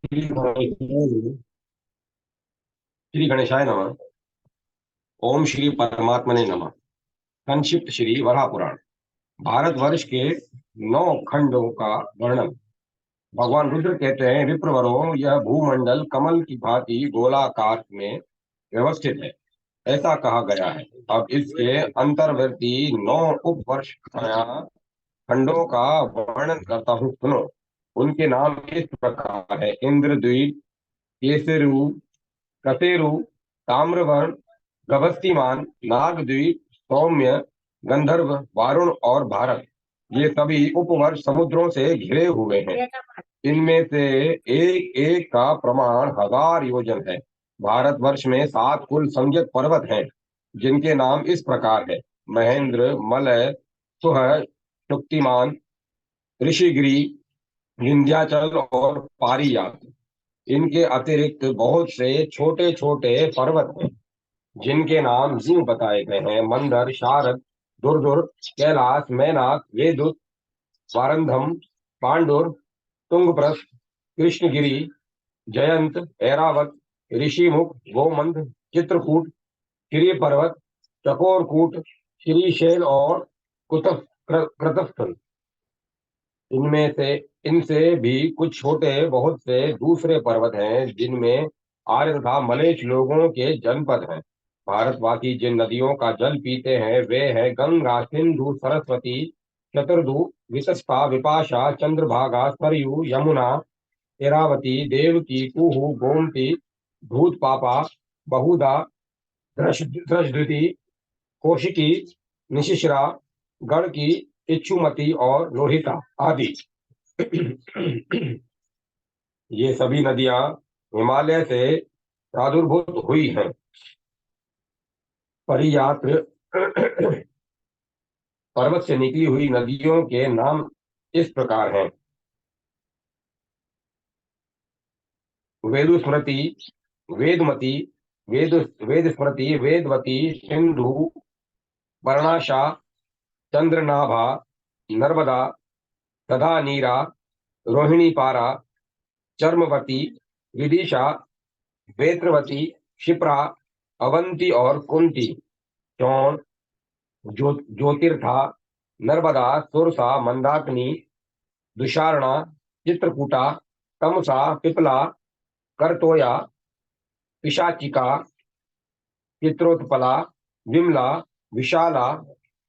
श्री गणेशाय नमः। ओम श्री परमात्मने नमः। संक्षिप्त श्री वराह पुराण। भारतवर्ष के 9 खंडों का वर्णन। भगवान रुद्र कहते हैं, विप्रवरों, यह भूमंडल कमल की भांति गोलाकार में व्यवस्थित है, ऐसा कहा गया है। अब इसके अंतर्वर्ती 9 उपवर्ष खंडों का वर्णन करता हूँ, सुनो। उनके नाम इस प्रकार है: इंद्रद्वीप, केसरू, कसेरु, ताम्रवर्ण, गभस्तिमान, नागद्वीप, सौम्य, गंधर्व, वारुण और भारत। ये सभी उपवर्ष समुद्रों से घिरे हुए हैं। इनमें से एक एक का प्रमाण 1000 योजन है। भारतवर्ष में 7 कुल संज्ञक पर्वत हैं, जिनके नाम इस प्रकार है: महेंद्र, मलय, सुह, शुक्तिमान, ऋषिगिरि, विंध्याचल और पारियात। इनके अतिरिक्त बहुत से छोटे छोटे पर्वत हैं, जिनके नाम यूं बताए गए हैं: मंदर, शारद, दुर्दुर, कैलाश, मैनाक, वेदुत, वारंधम, पांडुर, तुंगप्रस्थ, कृष्णगिरी, जयंत, ऐरावत, ऋषिमुख, गोमंद, चित्रकूट, श्री पर्वत, चकोरकूट, श्रीशैल और कुतुब कृतस्थल। इनमें से इनसे भी कुछ छोटे बहुत से दूसरे पर्वत हैं, जिनमें आर्य तथा मलेच्छ लोगों के जनपद हैं। भारतवासी जिन नदियों का जल पीते हैं वे हैं गंगा, सिंधु, सरस्वती, चतुर्धु, विशस्ता, विपाशा, चंद्रभागा, सरयू, यमुना, इरावती, देवकी, कुहू, गोमती, धूतपापा, बहुधा, दृशद्रुति, कौशिकी, निशिश्रा, गणकी, इच्छुमती और लोहिता आदि। ये सभी नदियां हिमालय से प्रादुर्भूत हुई हैं। परियात पर्वत से निकली हुई नदियों के नाम इस प्रकार हैं: वेदुस्मृति, वेदमती, वेद स्मृति, वेदवती, सिंधु, वर्णाशा, चंद्रनाभा, नर्मदा, तथा नीरा, रोहिणी पारा, चर्मवती, विदिशा, वेत्रवती, क्षिप्रा, अवंती और कुंती, चौन, ज्योतिर्था, नर्मदा, सुरसा, मंदाकिनी, दुशारणा, चित्रकूटा, तमसा, पिपला, करतोया, पिशाचिका, चित्रोत्पला, विमला, विशाला,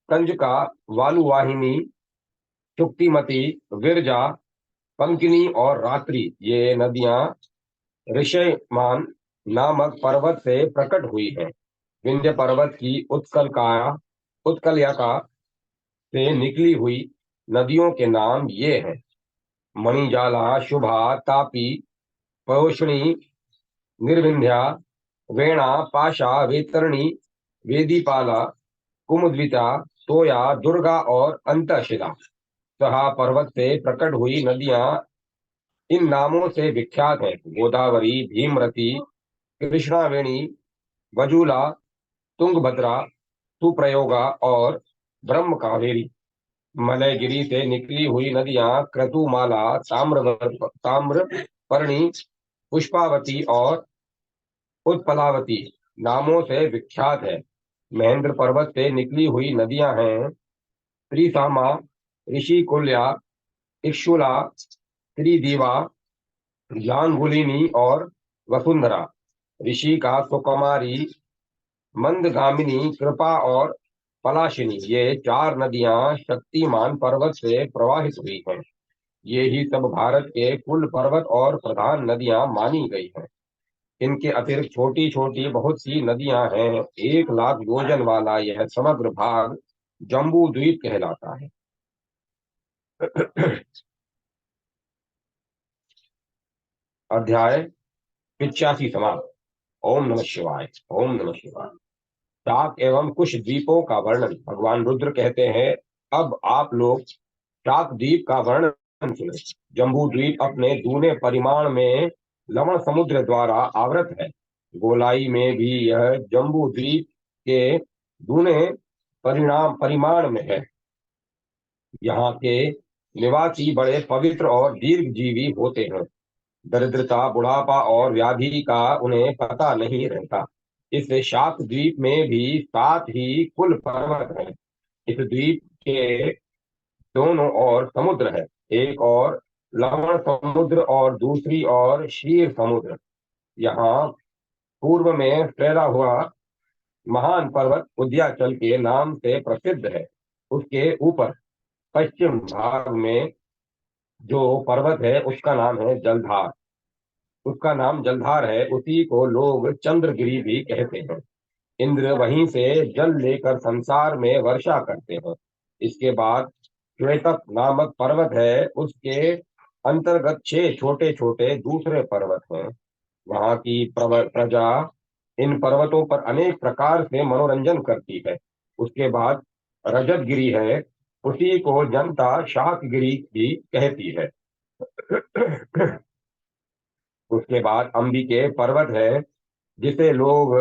कंजका, वालुवाहिनी, शुक्तिमती, विरजा, पंकिनी और रात्रि। ये नदियां ऋषयमान नामक पर्वत से प्रकट हुई हैं। विंध्य पर्वत की उत्कलयाका से निकली हुई नदियों के नाम ये हैं: मणिजाला, शुभा, तापी, पयोष्णी, निर्विंध्या, वेणा, पाशा, वेतरणी, वेदीपाला, कुमुद्विता, तोया, दुर्गा और अंतशिला। सहा पर्वत से प्रकट हुई नदियां इन नामों से विख्यात हैं: गोदावरी, भीमरती, कृष्णावेणी, वजूला, तुंगभद्रा, सुप्रयोगा और ब्रह्म कावेरी। मलयगिरी से निकली हुई नदियां क्रतुमाला, ताम्रपर्णी, पुष्पावती और उत्पलावती नामों से विख्यात है। महेंद्र पर्वत से निकली हुई नदियां हैं त्रिसामा, ऋषिकुल्या, इक्षुला, त्रिदीवा, लांगुलिनी और वसुंधरा। ऋषि का सुकुमारी, मंदगामिनी, कृपा और पलाशिनी। ये 4 नदियां शक्तिमान पर्वत से प्रवाहित हुई हैं। ये ही सब भारत के कुल पर्वत और प्रधान नदियां मानी गई हैं। इनके अतिरिक्त छोटी छोटी बहुत सी नदियां हैं। 1 लाख योजन वाला यह समग्र भाग जम्बू द्वीप कहलाता है। अध्याय 85 समाप्त। ओम नमः शिवाय। ओम नमः शिवाय। शाक एवं कुश द्वीपों का वर्णन। भगवान रुद्र कहते हैं, अब आप लोग शाक द्वीप का वर्णन सुने। जम्बू द्वीप अपने दूने परिमाण में लवण समुद्र द्वारा आवृत है। गोलाई में भी यह जम्बू द्वीप के दूने परिमाण में है। यहाँ के निवासी बड़े पवित्र और दीर्घजीवी होते हैं। दरिद्रता, बुढ़ापा और व्याधि का उन्हें पता नहीं रहता। इस शाक द्वीप में भी 7 ही कुल पर्वत हैं। इस द्वीप के दोनों ओर समुद्र है, एक और लवण समुद्र और दूसरी ओर क्षीर समुद्र। यहाँ पूर्व में फैला हुआ महान पर्वत उद्याचल के नाम से प्रसिद्ध है। उसके ऊपर पश्चिम भाग में जो पर्वत है उसका नाम है जलधार। उसका नाम जलधार है, उसी को लोग चंद्रगिरी भी कहते हैं। इंद्र वहीं से जल लेकर संसार में वर्षा करते हैं। इसके बाद श्वेतक नामक पर्वत है, उसके अंतर्गत 6 छोटे छोटे दूसरे पर्वत हैं। वहां की प्रजा इन पर्वतों पर अनेक प्रकार से मनोरंजन करती है। उसके बाद रजतगिरी है, उसी को जनता शाकगिरी भी कहती है। उसके बाद अंबिके पर्वत है, जिसे लोग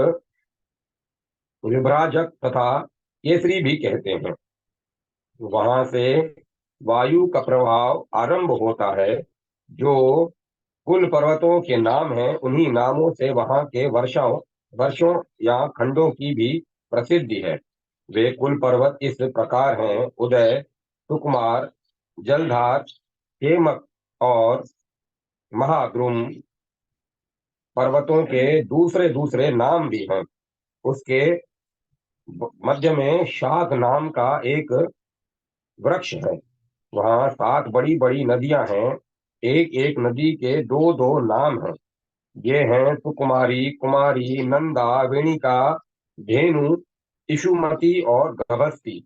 विभ्राजक तथा केसरी भी कहते हैं। वहां से वायु का प्रभाव आरंभ होता है। जो कुल पर्वतों के नाम हैं, उन्हीं नामों से वहां के वर्षों वर्षों या खंडों की भी प्रसिद्धि है। वे कुल पर्वत इस प्रकार हैं: उदय, सुकुमार, जलधार, हेमक और महाद्रुम। पर्वतों के दूसरे दूसरे नाम भी हैं। उसके मध्य में शाक नाम का एक वृक्ष है। वहाँ 7 बड़ी बड़ी नदियां हैं। एक एक नदी के दो दो नाम हैं। ये हैं सुकुमारी, कुमारी, नंदा, वेणिका, धेनु, इशुमती और गभस्ती।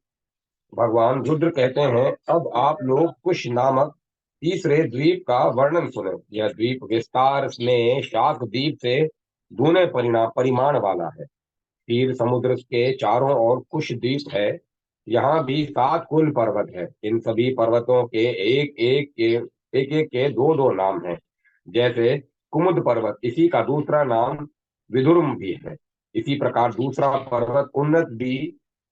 भगवान रुद्र कहते हैं, अब आप लोग कुश नामक तीसरे द्वीप का वर्णन सुने। यह द्वीप विस्तार में शाक द्वीप से दूने परिमाण वाला है। क्षीर समुद्र के चारों ओर कुश द्वीप है। यहाँ भी 7 कुल पर्वत है। इन सभी पर्वतों के एक एक के दो दो नाम हैं। जैसे कुमुद पर्वत, इसी का दूसरा नाम विदुर्म भी है। इसी प्रकार दूसरा पर्वत उन्नत भी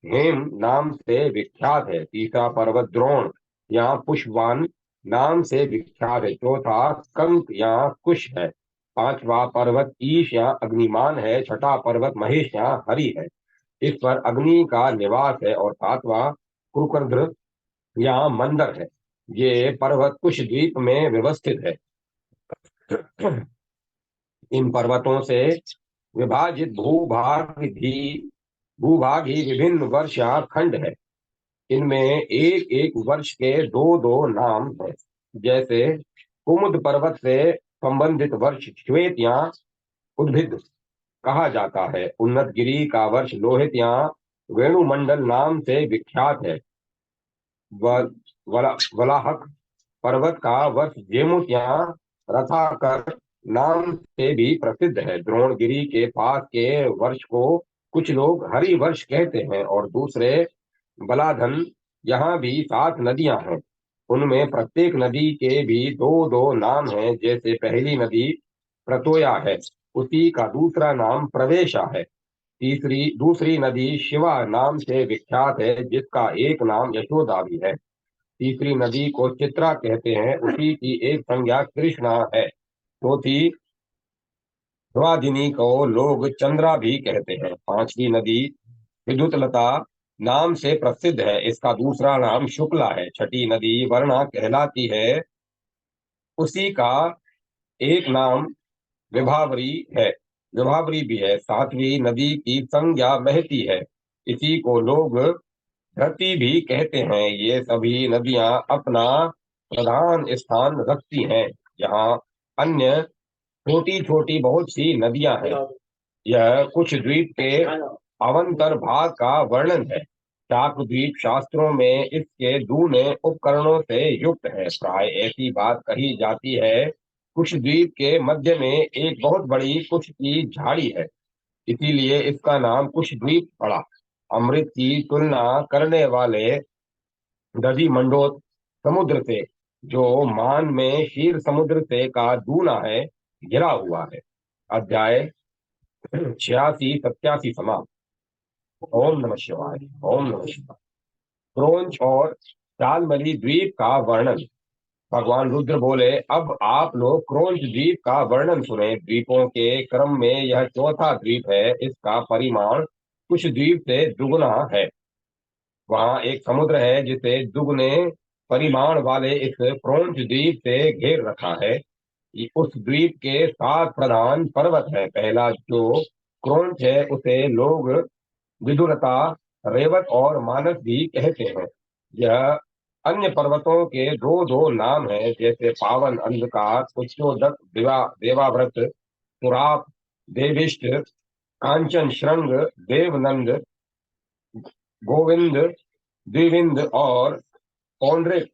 हेम नाम से विख्यात है। तीसरा पर्वत द्रोण या पुष्पवान नाम से विख्यात है। चौथा कंक या कुश है। पांचवा पर्वत ईश या अग्निमान है। छठा पर्वत महेश या हरि है। इस पर अग्नि का निवास है। और सातवां कुरुक्रद्र या मंदर है। ये पर्वत कुश द्वीप में व्यवस्थित है। इन पर्वतों से विभाजित भूभाग ही विभिन्न वर्ष या खंड है। इनमें एक एक वर्ष के दो दो नाम हैं। जैसे कुमुद पर्वत से संबंधित वर्ष श्वेत या उद्भिद कहा जाता है। उन्नत गिरी का वर्ष लोहित या वेणुमंडल नाम से विख्यात है। वलाहक पर्वत का वर्ष जेमुत या रथाकर नाम से भी प्रसिद्ध है। द्रोणगिरी के पास के वर्ष को कुछ लोग हरि वर्ष कहते हैं और दूसरे बलाधन। यहाँ भी 7 नदियां हैं। उनमें प्रत्येक नदी के भी दो दो नाम हैं। जैसे पहली नदी प्रतोया है, उसी का दूसरा नाम प्रवेशा है। दूसरी नदी शिवा नाम से विख्यात है, जिसका एक नाम यशोदा भी है। तीसरी नदी को चित्रा कहते हैं, उसी की एक संज्ञा कृष्णा है। चौथी ध्रुवादिनी को लोग चंद्रा भी कहते हैं। पांचवी नदी विद्युतलता नाम से प्रसिद्ध है, इसका दूसरा नाम शुक्ला है। छठी नदी वर्णा कहलाती है, उसी का एक नाम विभावरी है। विभावरी भी है। सातवीं नदी की संज्ञा बहती है, इसी को लोग धरती भी कहते हैं। ये सभी नदियां अपना प्रधान स्थान रखती हैं। यहाँ अन्य छोटी छोटी बहुत सी नदियां हैं। यह कुछ द्वीप के अवंतर भाग का वर्णन है। शाक द्वीप शास्त्रों में इसके दूने उपकरणों से युक्त है। प्राय ऐसी बात कही जाती है, कुश द्वीप के मध्य में एक बहुत बड़ी कुश की झाड़ी है, इसीलिए इसका नाम कुश द्वीप पड़ा। अमृत की तुलना करने वाले दधि मंडोत समुद्र से, जो मान में क्षीर समुद्र से का दूना है, घिरा हुआ है। अध्याय 86-87 समाप्त। ओम नमः शिवाय। ओम नमः शिवाय। क्रोंच और शालमली द्वीप का वर्णन। भगवान रुद्र बोले, अब आप लोग क्रोंच द्वीप का वर्णन सुने। द्वीपों के क्रम में यह चौथा द्वीप है। इसका परिमाण कुछ द्वीप से दुगना है। वहां एक समुद्र है जिसे दुगने परिमाण वाले इस क्रोंच द्वीप से घेर रखा है। उस द्वीप के 7 प्रधान पर्वत है। पहला जो क्रोंच है उसे लोग विदुरता, रेवत और मानस भी कहते हैं। यह अन्य पर्वतों के दो दो नाम है, जैसे पावन अंधकार, उच्चोदक, देवाव्रत, पुराप, देविष्ट, कांचन श्रृंग, देवनंद, गोविंद, द्विविंद और पौंड्रिक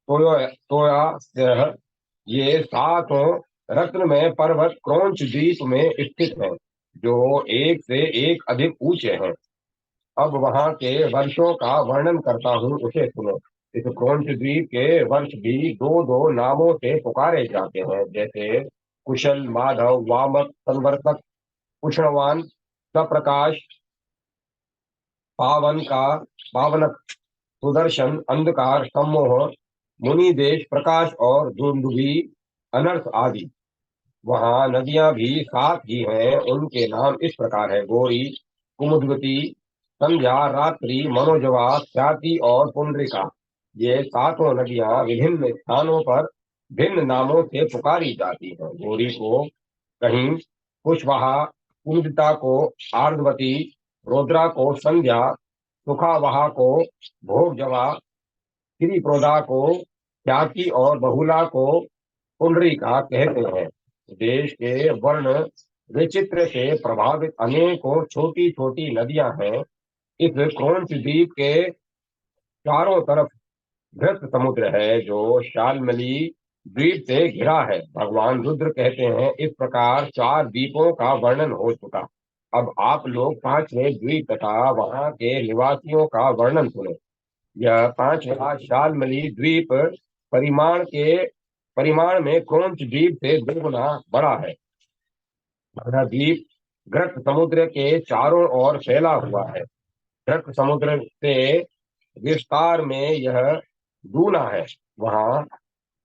तोया। ये सातों रत्न में पर्वत क्रोंच द्वीप में स्थित हैं, जो एक से एक अधिक ऊंचे हैं। अब वहां के वर्षों का वर्णन करता हूँ, उसे सुनो। इस क्रोंच द्वीप के वर्ष भी दो दो नामों से पुकारे जाते हैं, जैसे कुशल, माधव, वामक, संवर्तक, कुष्णवान, सप्रकाश, पावन का पावनक, सुदर्शन, अंधकार, सम्मोह, मुनि देश, प्रकाश और दुंदुभी, अनर्थ आदि। वहां नदियां भी 7 ही हैं। उनके नाम इस प्रकार है: गौरी, कुमुदवती, संध्या, रात्रि, मनोजवा, ख्याति और पुंडरिका। ये सातों नदियां विभिन्न स्थानों पर भिन्न नामों से पुकारी जाती हैं। गौरी को कहीं कुशवाहा, कुमुदिता को आर्द्रवती, रौद्रा को संध्या, सुखावहा को भोगजवा, श्रीप्रोदा को ख्याति और बहुला को पुंडरीका कहते हैं। देश के वर्ण विचित्र से प्रभावित अनेकों छोटी छोटी नदियां हैं। इस क्रोंच द्वीप के चारों तरफ घृत समुद्र है, जो शाल्मली द्वीप से घिरा है। भगवान रुद्र कहते हैं, इस प्रकार 4 द्वीपों का वर्णन हो चुका। अब आप लोग 5वें द्वीप तथा वहां के निवासियों का वर्णन सुने। यह 5वां शाल्मली द्वीप परिमाण के परिमाण में क्रोंच द्वीप से 2 गुना बड़ा है। यह द्वीप ग्रत समुद्र के चारों ओर फैला हुआ है। ग्रत समुद्र से विस्तार में यह दूना है। वहाँ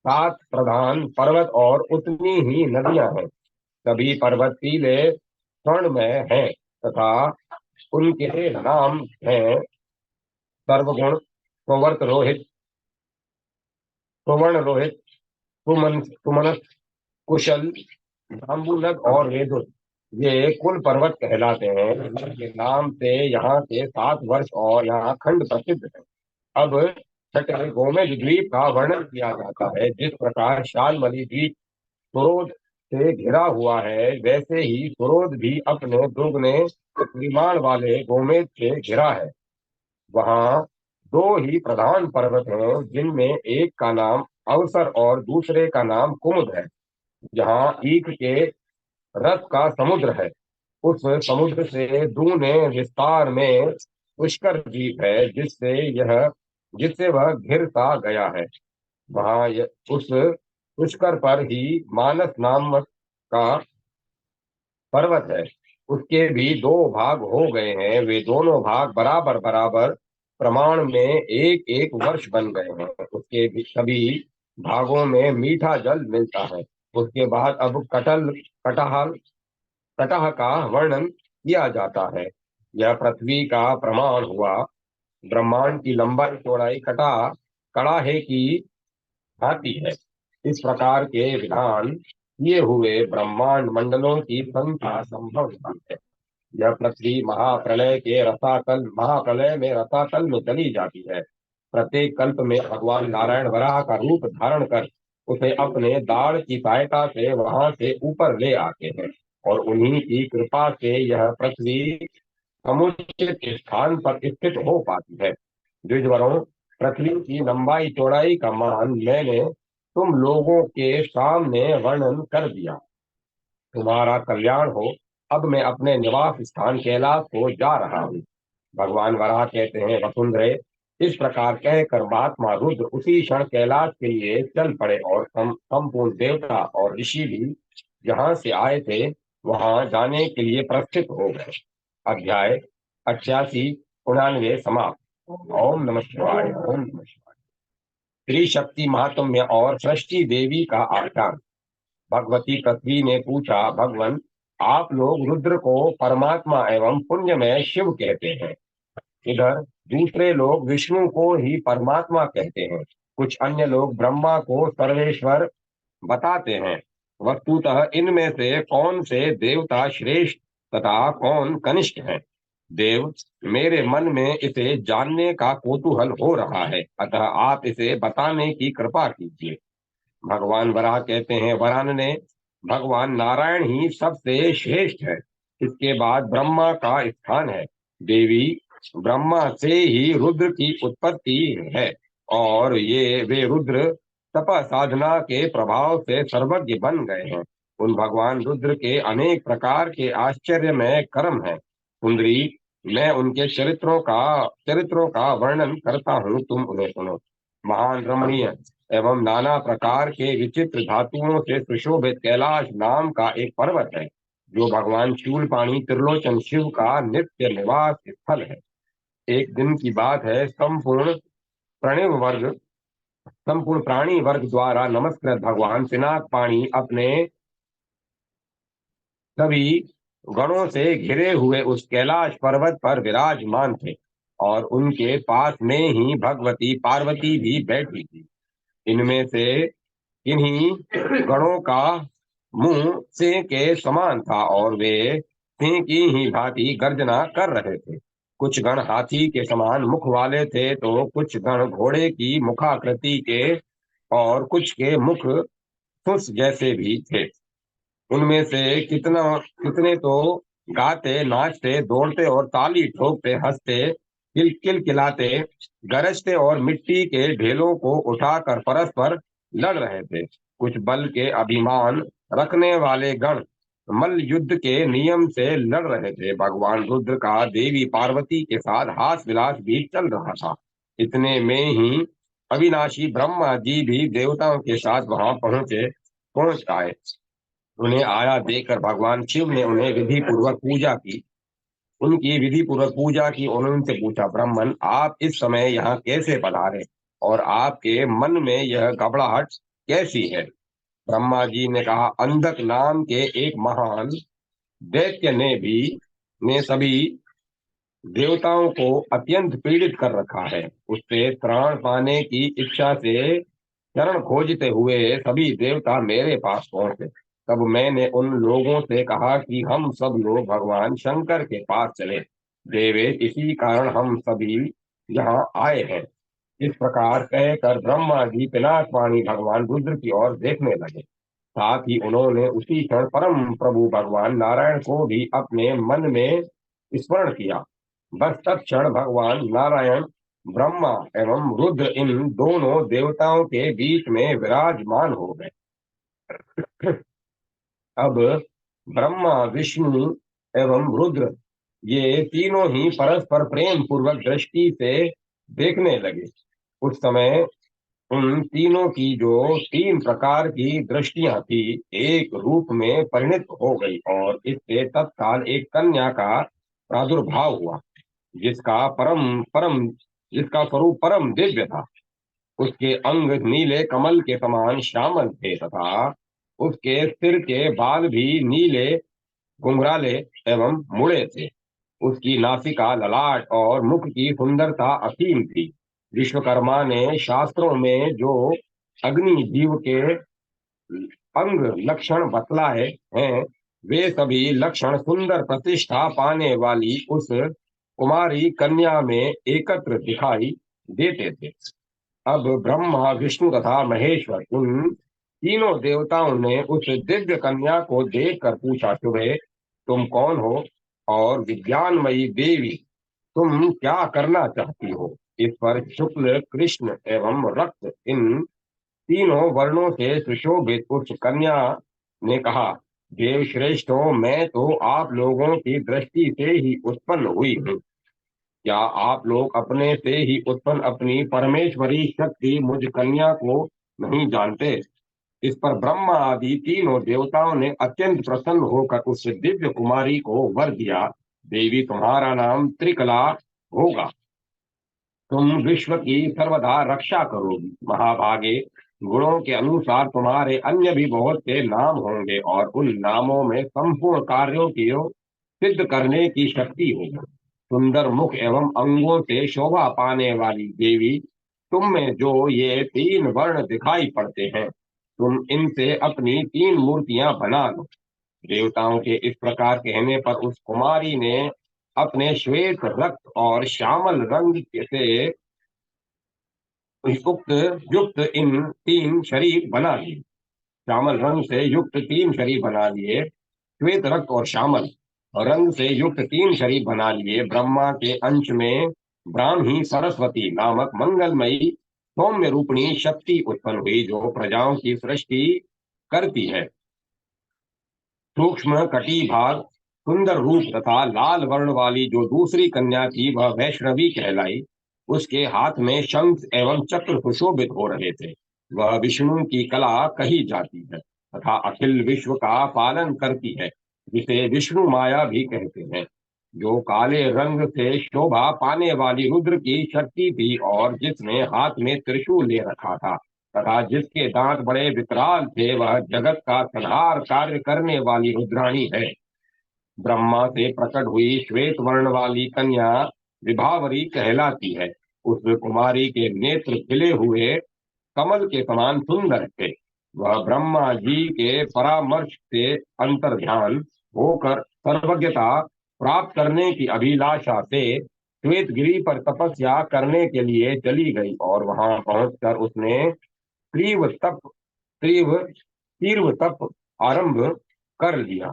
7 प्रधान पर्वत और उतनी ही नदियां हैं। सभी पर्वत पीले स्वर्ण में हैं तथा उनके नाम हैं: सर्वगुण, सुवर्त रोहित, सुवर्ण रोहित, सुमनस, कुशल, जाम्बूनग और वेदुर। ये कुल पर्वत कहलाते हैं। इनके नाम से यहाँ के 7 वर्ष और यहाँ खंड प्रसिद्ध है। अब छठे गोमेज द्वीप का वर्णन किया जाता है। जिस प्रकार शालमली द्वीप सुरोध से घिरा हुआ है, वैसे ही सुरोध भी अपने दुगने परिमाण वाले गोमेज से घिरा है। वहाँ 2 ही प्रधान पर्वत हैं, जिनमें एक का नाम अवसर और दूसरे का नाम कुमुद है। जहाँ ईख के रस का समुद्र है, उस समुद्र से दूने विस्तार में पुष्कर द्वीप है, जिससे वह घिरता गया है। उस पुष्कर पर ही मानस नामक का पर्वत है। उसके भी 2 भाग हो गए हैं। वे दोनों भाग बराबर बराबर प्रमाण में एक एक वर्ष बन गए हैं। उसके भी सभी भागों में मीठा जल मिलता है। उसके बाद अब कटहल कटह का वर्णन किया जाता है। यह पृथ्वी का प्रमाण हुआ। ब्रह्मांड की लंबाई चौड़ाई कड़ाहे की भांति है। इस प्रकार के विधान किए हुए ब्रह्मांड मंडलों की संख्या संभव नहीं है। यह पृथ्वी महाप्रलय में रसातल में चली जाती है। प्रत्येक कल्प में भगवान नारायण वराह का रूप धारण कर उसे अपने दाढ़ की सहायता से वहां से ऊपर ले आते हैं, और उन्हीं की कृपा से यह पृथ्वी समुचित स्थान पर स्थित हो पाती है। द्विजवरों, पृथ्वी की लंबाई चौड़ाई का मान मैंने तुम लोगों के सामने वर्णन कर दिया। तुम्हारा कल्याण हो। अब मैं अपने निवास स्थान कैलाश को जा रहा हूँ। भगवान वराह कहते हैं, वसुंधरे, इस प्रकार कहकर महात्मा रुद्र उसी क्षण कैलाश के लिए चल पड़े, और संपूर्ण देवता और ऋषि भी जहां से आए थे वहां जाने के लिए प्रस्थित हो गए। अध्याय 88 99 समाप्त। ओम नमः शिवाय। ओम नमः शिवाय। स्त्री शक्ति महात्म्य और सृष्टि देवी का आख्यान। भगवती पृथ्वी ने पूछा, भगवान, आप लोग रुद्र को परमात्मा एवं पुण्यमय शिव कहते हैं, इधर दूसरे लोग विष्णु को ही परमात्मा कहते हैं, कुछ अन्य लोग ब्रह्मा को सर्वेश्वर बताते हैं। वस्तुतः इनमें से कौन से देवता श्रेष्ठ तथा कौन कनिष्ठ है? देव, मेरे मन में इसे जानने का कौतूहल हो रहा है, अतः आप इसे बताने की कृपा कीजिए। भगवान वराह कहते हैं, वरानने, भगवान नारायण ही सबसे श्रेष्ठ है, इसके बाद ब्रह्मा का स्थान है। देवी, ब्रह्मा से ही रुद्र की उत्पत्ति है और ये वे रुद्र तप साधना के प्रभाव से सर्वज्ञ बन गए हैं। उन भगवान रुद्र के अनेक प्रकार के आश्चर्यमय कर्म हैं। सुंदरी, मैं उनके चरित्रों का वर्णन करता हूँ, तुम उन्हें सुनो। महान रमणीय एवं नाना प्रकार के विचित्र धातुओं से सुशोभित कैलाश नाम का एक पर्वत है, जो भगवान शूलपाणी त्रिलोचन शिव का नित्य निवास स्थल है। एक दिन की बात है, संपूर्ण प्राणी वर्ग द्वारा नमस्कृत भगवान पिनाक पाणी अपने सभी गणों से घिरे हुए उस कैलाश पर्वत पर विराजमान थे और उनके पास में ही भगवती पार्वती भी बैठी थी। इनमें से इन्हीं गणों का मुंह सिंह के समान था और वे सिंह की ही भांति गर्जना कर रहे थे। कुछ गण हाथी के समान मुख वाले थे तो कुछ गण घोड़े की मुखाकृति के और कुछ के मुख सुस जैसे भी थे। उनमें से कितने तो गाते, नाचते, दौड़ते और ताली ठोकते, हंसते, किलकिलाते, गरजते और मिट्टी के ढेलों को उठाकर परस्पर लड़ रहे थे। कुछ बल के अभिमान रखने वाले गण मल्ल युद्ध के नियम से लड़ रहे थे। भगवान रुद्र का देवी पार्वती के साथ हास विलास भी चल रहा था। इतने में ही अविनाशी ब्रह्मा जी भी देवताओं के साथ वहां पहुंच आए। उन्हें आया देखकर भगवान शिव ने उन्हें विधि पूर्वक पूजा की। उनकी विधि पूर्वक पूजा की। उन्होंने उनसे पूछा, ब्राह्मण, आप इस समय यहाँ कैसे पधारे और आपके मन में यह घबराहट कैसी है? ब्रह्मा जी ने कहा, अंधक नाम के एक महान दैत्य ने सभी देवताओं को अत्यंत पीड़ित कर रखा है। उससे त्राण पाने की इच्छा से शरण खोजते हुए सभी देवता मेरे पास पहुंचे। तब मैंने उन लोगों से कहा कि हम सब लोग भगवान शंकर के पास चले। देवे, इसी कारण हम सभी यहाँ आए हैं। इस प्रकार कहकर ब्रह्मा जी पिनाकपाणी भगवान रुद्र की ओर देखने लगे। साथ ही उन्होंने उसी क्षण परम प्रभु भगवान नारायण को भी अपने मन में स्मरण किया। बस तत्क्षण भगवान नारायण, ब्रह्मा एवं रुद्र इन दोनों देवताओं के बीच में विराजमान हो गए। अब ब्रह्मा, विष्णु एवं रुद्र ये तीनों ही परस्पर प्रेम पूर्वक दृष्टि से देखने लगे। उस समय उन तीनों की जो तीन प्रकार की दृष्टियां थी, एक रूप में परिणित हो गई और इससे तत्काल एक कन्या का प्रादुर्भाव हुआ, जिसका परम परम जिसका स्वरूप परम दिव्य था। उसके अंग नीले कमल के समान श्यामल थे तथा उसके सिर के बाल भी नीले घुंघराले एवं मुड़े थे। उसकी नासिका, ललाट और मुख की सुंदरता असीम थी। विश्वकर्मा ने शास्त्रों में जो अग्नि जीव के अंग लक्षण बतलाए हैं, वे सभी लक्षण सुंदर प्रतिष्ठा पाने वाली उस कुमारी कन्या में एकत्र दिखाई देते थे। अब ब्रह्मा, विष्णु तथा महेश्वर उन तीनों देवताओं ने उस दिव्य कन्या को देखकर पूछा, शुभे, तुम कौन हो और विज्ञानमयी देवी, तुम क्या करना चाहती हो? इस पर शुक्ल, कृष्ण एवं रक्त इन तीनों वर्णों से सुशोभित उस कन्या ने कहा, देव श्रेष्ठों, मैं तो आप लोगों की दृष्टि से ही उत्पन्न हुई हूँ। क्या आप लोग अपने से ही उत्पन्न अपनी परमेश्वरी शक्ति मुझ कन्या को नहीं जानते? इस पर ब्रह्मा आदि तीनों देवताओं ने अत्यंत प्रसन्न होकर उस दिव्य कुमारी को वर दिया, देवी, तुम्हारा नाम त्रिकला होगा। तुम विश्व की सर्वदा रक्षा करोगी। महाभागे, गुणों के अनुसार तुम्हारे अन्य भी बहुत से नाम होंगे और उन नामों में संपूर्ण कार्यों की सिद्ध करने की शक्ति होगी। सुंदर मुख एवं अंगों से शोभा पाने वाली देवी, तुम में जो ये तीन वर्ण दिखाई पड़ते हैं, तुम इनसे अपनी तीन मूर्तियां बना लो। देवताओं के इस प्रकार कहने पर उस कुमारी ने अपने श्वेत रक्त और श्यामल रंग से युक्त युक्त इन तीन शरीर बना लिए। श्यामल रंग से युक्त तीन शरीर बना लिए, श्वेत रक्त और श्यामल रंग से युक्त तीन शरीर बना लिए। ब्रह्मा के अंश में ब्राह्मी सरस्वती नामक मंगलमयी सौम्य रूपिणी शक्ति उत्पन्न हुई, जो प्रजाओं की सृष्टि करती है। सूक्ष्म कटी भाग सुंदर रूप तथा लाल वर्ण वाली जो दूसरी कन्या थी, वह वैष्णवी कहलाई। उसके हाथ में शंख एवं चक्र सुशोभित हो रहे थे। वह विष्णु की कला कही जाती है तथा अखिल विश्व का पालन करती है, जिसे विष्णु माया भी कहते हैं। जो काले रंग से शोभा पाने वाली रुद्र की शक्ति थी और जिसने हाथ में त्रिशूल ले रखा था तथा जिसके दांत बड़े विकराल थे, वह जगत का संहार कार्य करने वाली रुद्राणी है। ब्रह्मा से प्रकट हुई श्वेत वर्ण वाली कन्या विभावरी कहलाती है। उस कुमारी के नेत्र खिले हुए कमल के समान सुंदर थे। वह ब्रह्मा जी के परामर्श से अंतर्ध्यान होकर सर्वज्ञता प्राप्त करने की अभिलाषा से श्वेत गिरी पर तपस्या करने के लिए चली गई और वहां पहुंचकर उसने तीव्र तप तीव्र तीव्र तप आरंभ कर लिया।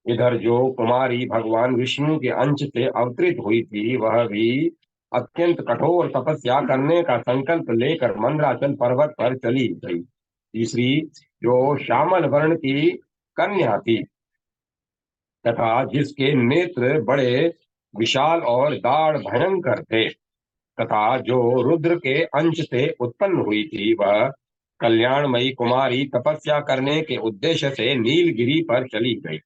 इधर जो कुमारी भगवान विष्णु के अंश से अवतरित हुई थी, वह भी अत्यंत कठोर तपस्या करने का संकल्प लेकर मंदराचल पर्वत पर चली गई। तीसरी जो श्यामल वर्ण की कन्या थी तथा जिसके नेत्र बड़े विशाल और दाढ़ भयंकर थे तथा जो रुद्र के अंश से उत्पन्न हुई थी, वह कल्याणमयी कुमारी तपस्या करने के उद्देश्य से नीलगिरी पर चली गई।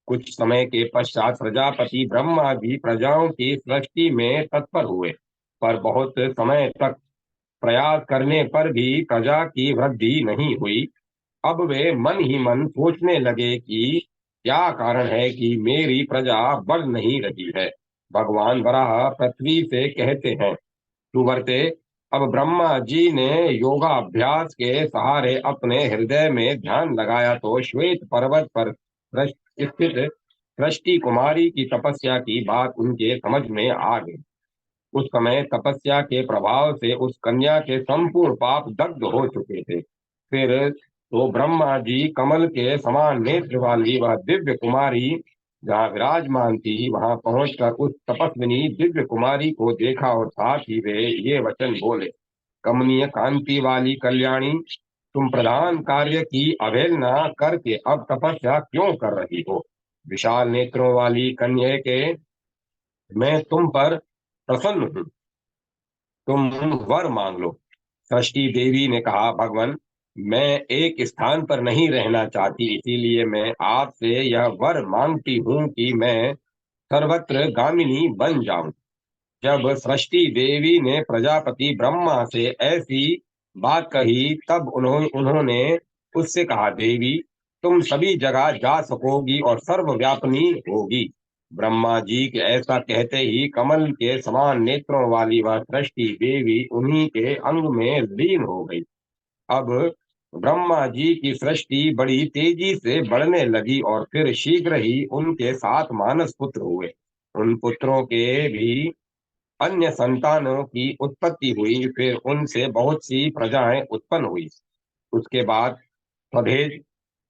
कुछ समय के पश्चात प्रजापति ब्रह्मा जी प्रजाओं की सृष्टि में तत्पर हुए, पर बहुत समय तक प्रयास करने पर भी प्रजा की वृद्धि नहीं हुई। अब वे मन ही मन सोचने लगे कि क्या कारण है कि मेरी प्रजा बढ़ नहीं रही है। भगवान वराह पृथ्वी से कहते हैं, सुवर्ते, अब ब्रह्मा जी ने योगाभ्यास के सहारे अपने हृदय में ध्यान लगाया तो श्वेत पर्वत पर स्थित सृष्टि कुमारी की तपस्या की बात उनके समझ में आ गई। उस समय तपस्या के प्रभाव से उस कन्या के संपूर्ण पाप दग्ध हो चुके थे। फिर तो ब्रह्मा जी कमल के समान नेत्र वाली वह दिव्य कुमारी जहाँ विराजमान थी, वहां पहुंचकर उस तपस्विनी दिव्य कुमारी को देखा और साथ ही वे ये वचन बोले, कमनीय कांति वाली कल्याणी, तुम प्रधान कार्य की अवहेलना करके अब तपस्या क्यों कर रही हो? विशाल नेत्रों वाली कन्या के मैं तुम पर प्रसन्न हूँ, तुम वर मांग लो। सृष्टि देवी ने कहा, भगवान, मैं एक स्थान पर नहीं रहना चाहती, इसीलिए मैं आपसे यह वर मांगती हूँ कि मैं सर्वत्र गामिनी बन जाऊं। जब सृष्टि देवी ने प्रजापति ब्रह्मा से ऐसी बात कही, तब उन्होंने उससे कहा, देवी, तुम सभी जगह जा सकोगी और सर्वव्यापिनी होगी। ब्रह्मा जी के ऐसा कहते ही कमल के समान नेत्रों वाली वह सृष्टि देवी उन्हीं के अंग में लीन हो गई। अब ब्रह्मा जी की सृष्टि बड़ी तेजी से बढ़ने लगी और फिर शीघ्र ही उनके 7 मानस पुत्र हुए। उन पुत्रों के भी अन्य संतानों की उत्पत्ति हुई। फिर उनसे बहुत सी प्रजाएं उत्पन्न हुई। उसके बाद स्वभेज,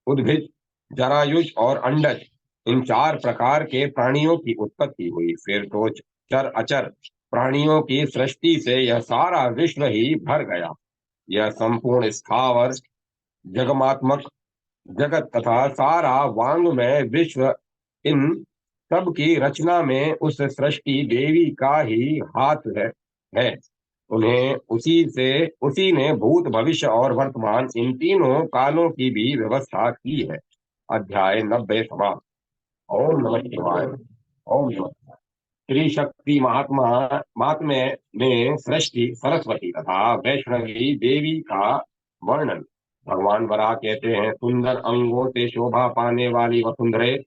उद्भिज, जरायुज और अंडज, इन 4 प्रकार के प्राणियों की उत्पत्ति हुई। फिर तो चर अचर प्राणियों की सृष्टि से यह सारा विश्व ही भर गया। यह संपूर्ण स्थावर जगमात्मक जगत तथा सारा वांग्मय विश्व, इन सब की रचना में उस सृष्टि देवी का ही हाथ है। उन्हें उसी ने भूत भविष्य और वर्तमान इन तीनों कालों की भी व्यवस्था की है। अध्याय 90 समाप्त। ओम नमः शिवाय। ओम नमः। त्रिशक्ति महात्मा महात्म्य में सृष्टि सरस्वती तथा वैष्णवी देवी का वर्णन। भगवान वराह कहते हैं, सुंदर अंगों से शोभा पाने वाली वसुंधरे,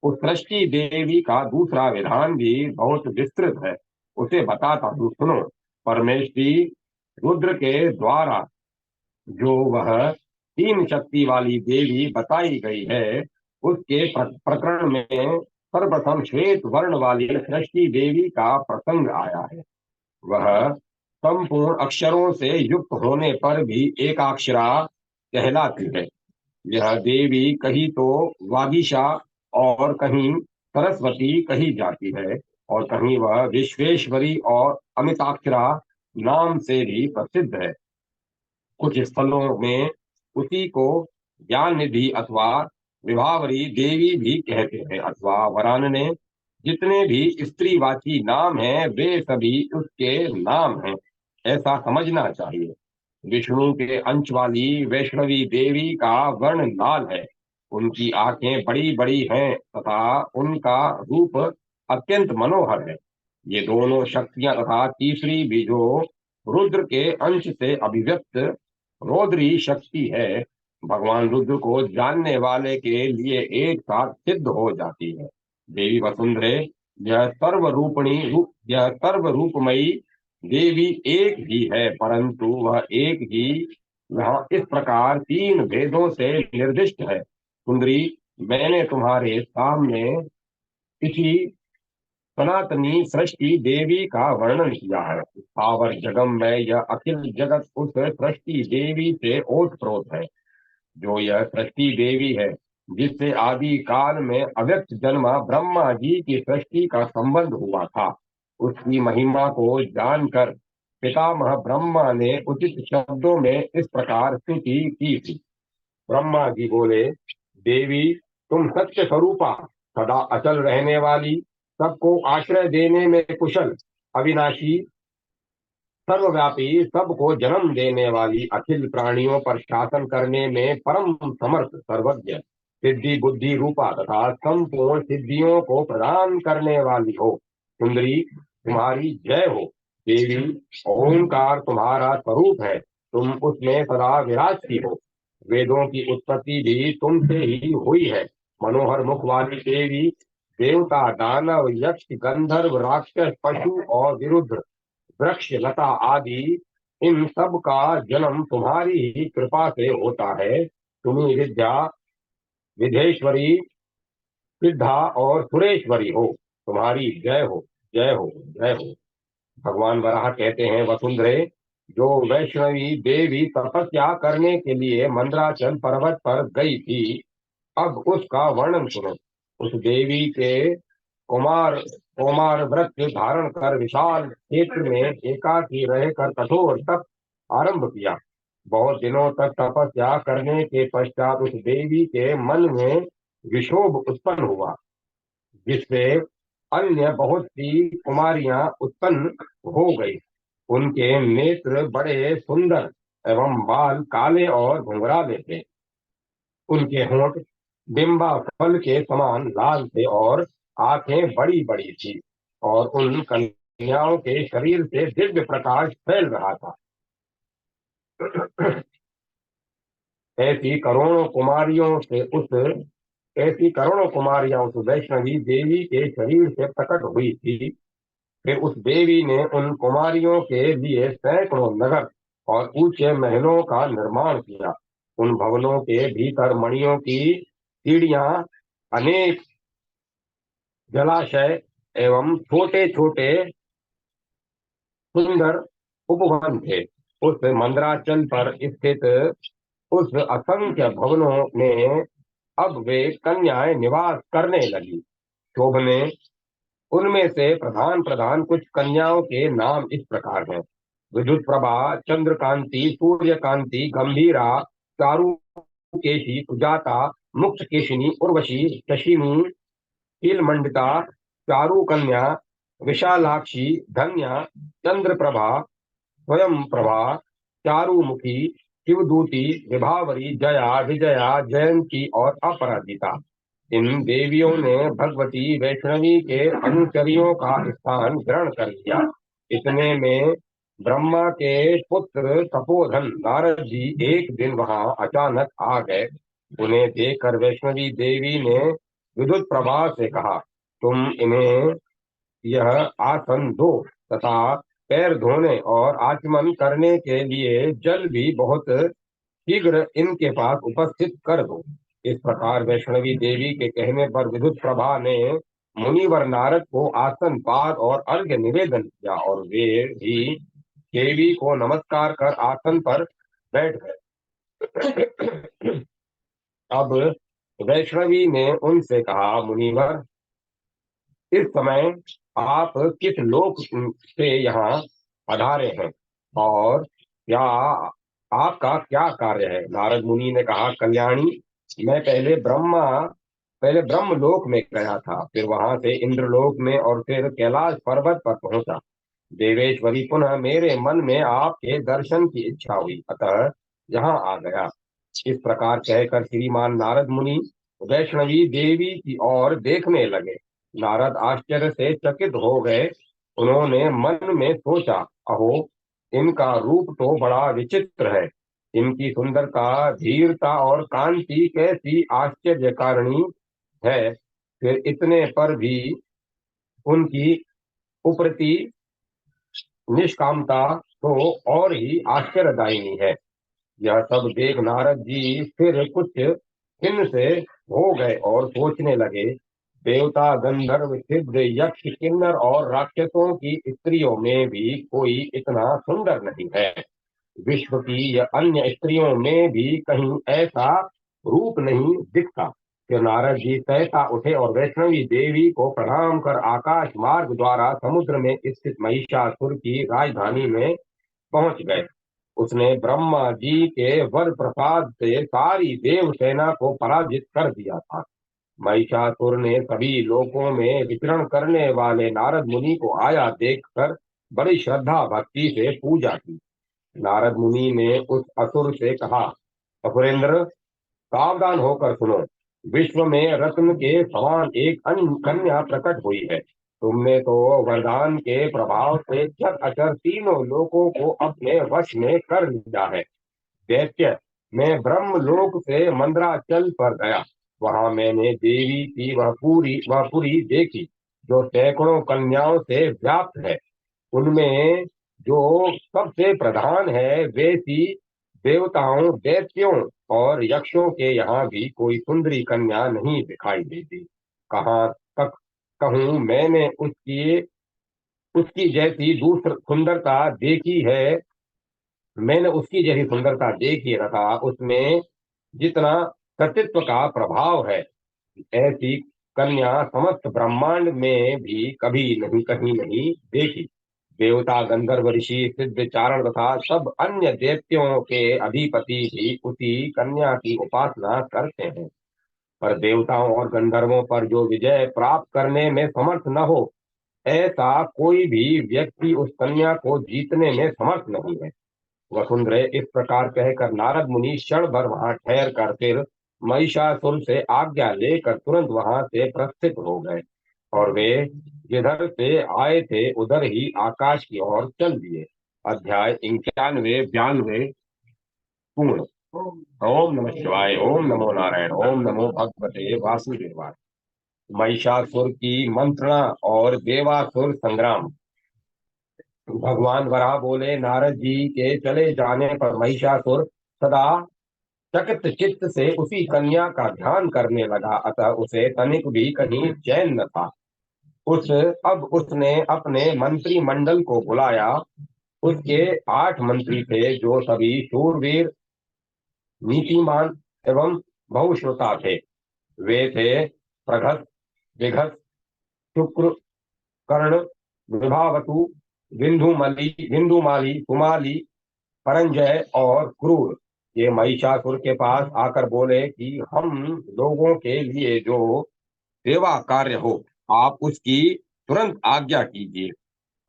उस सृष्टि देवी का दूसरा विधान भी बहुत विस्तृत है, उसे बताता हूँ, सुनो। परमेश्वरी रुद्र के द्वारा जो वह तीन शक्ति वाली देवी बताई गई है, उसके प्रकरण में सर्वप्रथम श्वेत वर्ण वाली सृष्टि देवी का प्रसंग आया है। वह संपूर्ण अक्षरों से युक्त होने पर भी एकाक्षरा कहलाती है। यह देवी कहीं तो वागीशा और कहीं सरस्वती कही जाती है, और कहीं वह विश्वेश्वरी और अमिताक्षरा नाम से भी प्रसिद्ध है। कुछ स्थलों में उसी को ज्ञान निधि अथवा विभावरी देवी भी कहते हैं, अथवा वरानने। जितने भी स्त्रीवाची नाम हैं वे सभी उसके नाम हैं, ऐसा समझना चाहिए। विष्णु के अंश वाली वैष्णवी देवी का वर्ण लाल है। उनकी आंखें बड़ी बड़ी हैं तथा उनका रूप अत्यंत मनोहर है। ये दोनों शक्तियां तथा तीसरी भी जो रुद्र के अंश से अभिव्यक्त रौद्री शक्ति है, भगवान रुद्र को जानने वाले के लिए एक साथ सिद्ध हो जाती है। देवी वसुंधरे, यह सर्व रूपमयी देवी एक ही है, परंतु वह एक ही वहाँ इस प्रकार तीन भेदों से निर्दिष्ट है। सुंदरी, मैंने तुम्हारे सामने इसी सनातनी सृष्टि देवी का वर्णन किया है। स्थावर जगम में यह अखिल जगत उस सृष्टि देवी से ओतप्रोत है। जो यह सृष्टि देवी है, जिससे आदि काल में अव्यक्त जन्मा ब्रह्मा जी की सृष्टि का संबंध हुआ था, उसकी महिमा को जानकर पितामह ब्रह्मा ने उचित शब्दों में इस प्रकार स्तुति की थी। ब्रह्मा जी बोले, देवी, तुम सत्य स्वरूपा, सदा अचल रहने वाली, सबको आश्रय देने में कुशल, अविनाशी, सर्वव्यापी, सबको जन्म देने वाली, अखिल प्राणियों पर शासन करने में परम समर्थ, सर्वज्ञ, सिद्धि बुद्धि रूपा तथा संपूर्ण सिद्धियों को प्रदान करने वाली हो। सुंदरी, तुम्हारी जय हो। देवी, ओंकार तुम्हारा स्वरूप है, तुम उसमें सदा विराजती हो। वेदों की उत्पत्ति भी तुमसे ही हुई है। मनोहर मुख वाली देवी, देवता, दानव, यक्ष, गंधर्व, राक्षस, पशु और विरुद्ध, वृक्ष, लता आदि, इन सब का जन्म तुम्हारी ही कृपा से होता है। तुम्ही विद्या, विधेश्वरी, सिद्धा और सुरेश्वरी हो। तुम्हारी जय हो, जय हो, जय हो। भगवान वराह कहते हैं, वसुंधरे, जो वैष्णवी देवी तपस्या करने के लिए मंदराचल पर्वत पर गई थी, अब उसका वर्णन सुनो। उस देवी के कुमार कुमार व्रत धारण कर विशाल क्षेत्र में एकाकी रहकर कठोर तप आरंभ किया। बहुत दिनों तक तपस्या करने के पश्चात उस देवी के मन में विक्षोभ उत्पन्न हुआ, जिससे अन्य बहुत सी कुमारियां उत्पन्न हो गई। उनके नेत्र बड़े सुंदर एवं बाल काले और घुंघराले थे। उनके होंठ बिंबा फल के समान लाल थे और आंखें बड़ी बड़ी थी, और उन कन्याओं के शरीर से दिव्य प्रकाश फैल रहा था। ऐसी करोड़ों कुमारियों से उस ऐसी करोड़ों कुमारियां उस वैष्णवी देवी के शरीर से प्रकट हुई थी। फिर उस देवी ने उन कुमारियों के लिए सैकड़ों नगर और ऊंचे महलों का निर्माण किया। उन भवनों के भीतर मणियों की सीढ़ियां, अनेक जलाशय एवं छोटे छोटे सुंदर उपवन थे। उस मंदराचल पर स्थित उस असंख्य भवनों में अब वे कन्याएं निवास करने लगी। शोभने उनमें से प्रधान प्रधान कुछ कन्याओं के नाम इस प्रकार हैं: विद्युत प्रभा, चंद्रकांति, सूर्यकांति, गंभीरा, चारुकेशी, सुजाता, मुक्त केशिनी, उर्वशी, शशिनी, शीलमंडिता, चारु कन्या, विशालाक्षी, धन्या, चंद्रप्रभा, स्वयं प्रभा, चारुमुखी, शिवदूती, विभावरी, जया, विजया, जयंती और अपराजिता। इन देवियों ने भगवती वैष्णवी के अनुचरियों का स्थान ग्रहण कर लिया। इतने में ब्रह्मा के पुत्र तपोधन नारद जी एक दिन वहां अचानक आ गए। उन्हें देखकर वैष्णवी देवी ने विद्युत प्रभा से कहा, तुम इन्हें यह आसन दो तथा पैर धोने और आचमन करने के लिए जल भी बहुत शीघ्र इनके पास उपस्थित कर दो। इस प्रकार वैष्णवी देवी के कहने पर विद्युत प्रभा ने मुनिवर नारद को आसन पाद और अर्घ्य निवेदन किया और वे भी देवी को नमस्कार कर आसन पर बैठ गए। अब वैष्णवी ने उनसे कहा, मुनिवर, इस समय आप किस लोक से यहाँ पधारे हैं और क्या आपका क्या कार्य है? नारद मुनि ने कहा, कल्याणी, मैं पहले ब्रह्म लोक में गया था, फिर वहां से इंद्रलोक में और फिर कैलाश पर्वत पर पहुंचा। देवेश्वरी, पुनः मेरे मन में आपके दर्शन की इच्छा हुई, अतः यहाँ आ गया। इस प्रकार कहकर श्रीमान नारद मुनि वैष्णवी देवी की ओर देखने लगे। नारद आश्चर्य से चकित हो गए। उन्होंने मन में सोचा, अहो, इनका रूप तो बड़ा विचित्र है। इनकी सुंदरता, धीरता और कांति कैसी आश्चर्यकारिणी है। फिर इतने पर भी उनकी उपरति निष्कामता तो और ही आश्चर्यदायिनी है। यह सब देख नारद जी फिर कुछ खिन्न से हो गए और सोचने लगे, देवता, गंधर्व, सिद्ध, यक्ष, किन्नर और राक्षसों की स्त्रियों में भी कोई इतना सुंदर नहीं है। विश्व की या अन्य स्त्रियों में भी कहीं ऐसा रूप नहीं दिखता। फिर नारद जी सहसा उठे और वैष्णवी देवी को प्रणाम कर आकाश मार्ग द्वारा समुद्र में स्थित महिषासुर की राजधानी में पहुंच गए। उसने ब्रह्मा जी के वर प्रसाद से सारी देव सेना को पराजित कर दिया था। महिषासुर ने सभी लोकों में विचरण करने वाले नारद मुनि को आया देखकर बड़ी श्रद्धा भक्ति से पूजा की। नारद मुनि ने उस असुर से कहा, असुरेंद्र, सावधान होकर सुनो। विश्व में रत्न के समान एक अन्य कन्या प्रकट हुई है। तुमने तो वरदान के प्रभाव से चर अचर तीनों लोकों को अपने वश में कर लिया है। दैत्य, मैं ब्रह्मलोक से मंदराचल पर गया। वहां मैंने देवी की वह पुरी देखी जो सैकड़ों कन्याओं से व्याप्त है। उनमें जो सबसे प्रधान है वैसी देवताओं, दैत्यों और यक्षों के यहाँ भी कोई सुंदरी कन्या नहीं दिखाई देती। कहाँ तक कहूँ, उसकी जैसी दूसरी सुंदरता देखी है। मैंने उसकी जैसी सुंदरता देखी तथा उसमें जितना सतीत्व का प्रभाव है, ऐसी कन्या समस्त ब्रह्मांड में भी कभी नहीं, कहीं नहीं देखी। देवता, गंधर्व, ऋषि, सिद्ध, चारण तथा सब अन्य दैत्यों के अधिपति भी उसी कन्या की उपासना करते हैं। पर देवताओं और गंधर्वों पर जो विजय प्राप्त करने में समर्थ न हो, ऐसा कोई भी व्यक्ति उस कन्या को जीतने में समर्थ नहीं है। वसुंधरे, इस प्रकार कहकर नारद मुनि क्षण भर वहां ठहर कर फिर महिषासुर से आज्ञा लेकर तुरंत वहां से प्रस्थित हो गए और वे जिधर से आए थे उधर ही आकाश की ओर चल दिए। अध्याय 91-92 पूर्ण। ओम नमः शिवाय। ओम नमो नारायण। ओम नमो भगवते वासुदेवाय। महिषासुर की मंत्रणा और देवासुर संग्राम। भगवान वराह बोले, नारद जी के चले जाने पर महिषासुर सदा चकित चित्त से उसी कन्या का ध्यान करने लगा, अतः उसे तनिक भी कहीं चैन न था। अब उसने अपने मंत्रिमंडल को बुलाया। उसके 8 मंत्री थे जो सभी शूरवीर, नीतिमान एवं बहुश्रुता थे। वे थे प्रघस, विघस, शुक्र, कर्ण, विभावतु, बिंदुमाली, कुमाली, परंजय और क्रूर। ये महिषासुर के पास आकर बोले कि हम लोगों के लिए जो सेवा कार्य हो, आप उसकी तुरंत आज्ञा कीजिए।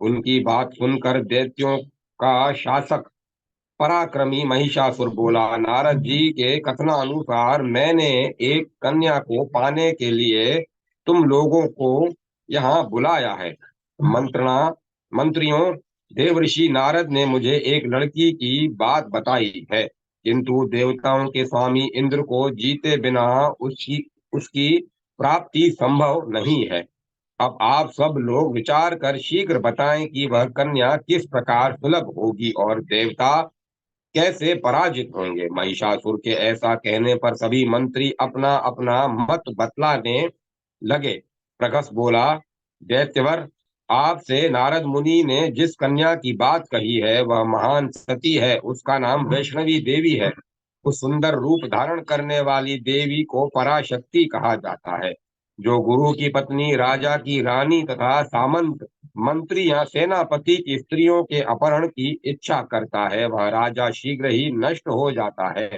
उनकी बात सुनकर दैत्यों का शासक पराक्रमी महिषासुर बोला, नारद जी के कथनानुसार मैंने एक कन्या को पाने के लिए तुम लोगों को यहाँ बुलाया है। मंत्रणा मंत्रियों, देवर्षि नारद ने मुझे एक लड़की की बात बताई है, किंतु देवताओं के स्वामी इंद्र को जीते बिना उसकी उसकी प्राप्ति संभव नहीं है। अब आप सब लोग विचार कर शीघ्र बताएं कि वह कन्या किस प्रकार सुलभ होगी और देवता कैसे पराजित होंगे। महिषासुर के ऐसा कहने पर सभी मंत्री अपना अपना मत बतलाने लगे। प्रगस बोला, दैत्यवर, आपसे नारद मुनि ने जिस कन्या की बात कही है वह महान सती है। उसका नाम वैष्णवी देवी है। उस सुंदर रूप धारण करने वाली देवी को पराशक्ति कहा जाता है। जो गुरु की पत्नी, राजा की रानी तथा सामंत, मंत्री या सेनापति की स्त्रियों के अपहरण की इच्छा करता है, वह राजा शीघ्र ही नष्ट हो जाता है।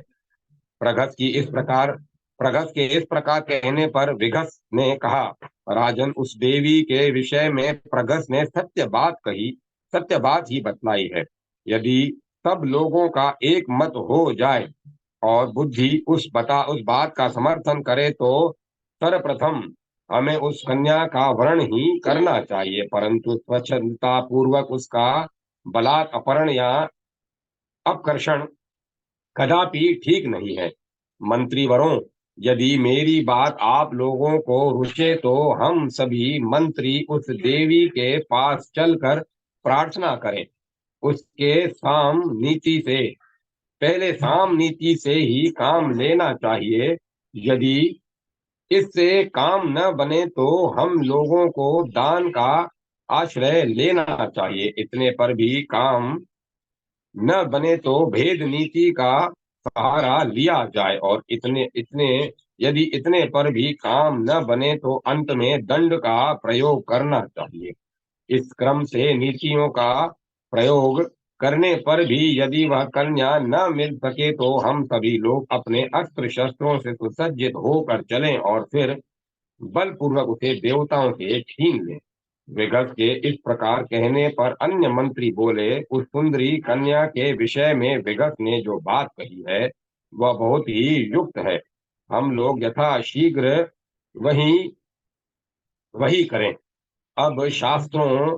प्रगस की इस प्रकार प्रगस के इस प्रकार कहने पर विघस ने कहा, राजन, उस देवी के विषय में प्रगस ने सत्य बात ही बतलाई है। यदि सब लोगों का एक मत हो जाए और बुद्धि उस बात का समर्थन करे तो सर्वप्रथम हमें उस कन्या का वर्ण ही करना चाहिए, परंतु स्वच्छंदता पूर्वक उसका बलात् अपहरण या अपकर्षण कदापि ठीक नहीं है। मंत्रीवरों, यदि मेरी बात आप लोगों को रुचे तो हम सभी मंत्री उस देवी के पास चलकर प्रार्थना करें। उसके साम नीति से पहले साम नीति से ही काम लेना चाहिए। यदि इससे काम न बने तो हम लोगों को दान का आश्रय लेना चाहिए। इतने पर भी काम न बने तो भेद नीति का सहारा लिया जाए, और इतने इतने यदि इतने पर भी काम न बने तो अंत में दंड का प्रयोग करना चाहिए। इस क्रम से नीतियों का प्रयोग करने पर भी यदि वह कन्या न मिल सके तो हम सभी लोग अपने अस्त्र शस्त्रों से सुसज्जित होकर चलें और फिर बलपूर्वक उसे देवताओं से छीन लें। विगत के इस प्रकार कहने पर अन्य मंत्री बोले, उस सुंदरी कन्या के विषय में विगत ने जो बात कही है वह बहुत ही युक्त है। हम लोग यथा शीघ्र वही वही करें। अब शास्त्रों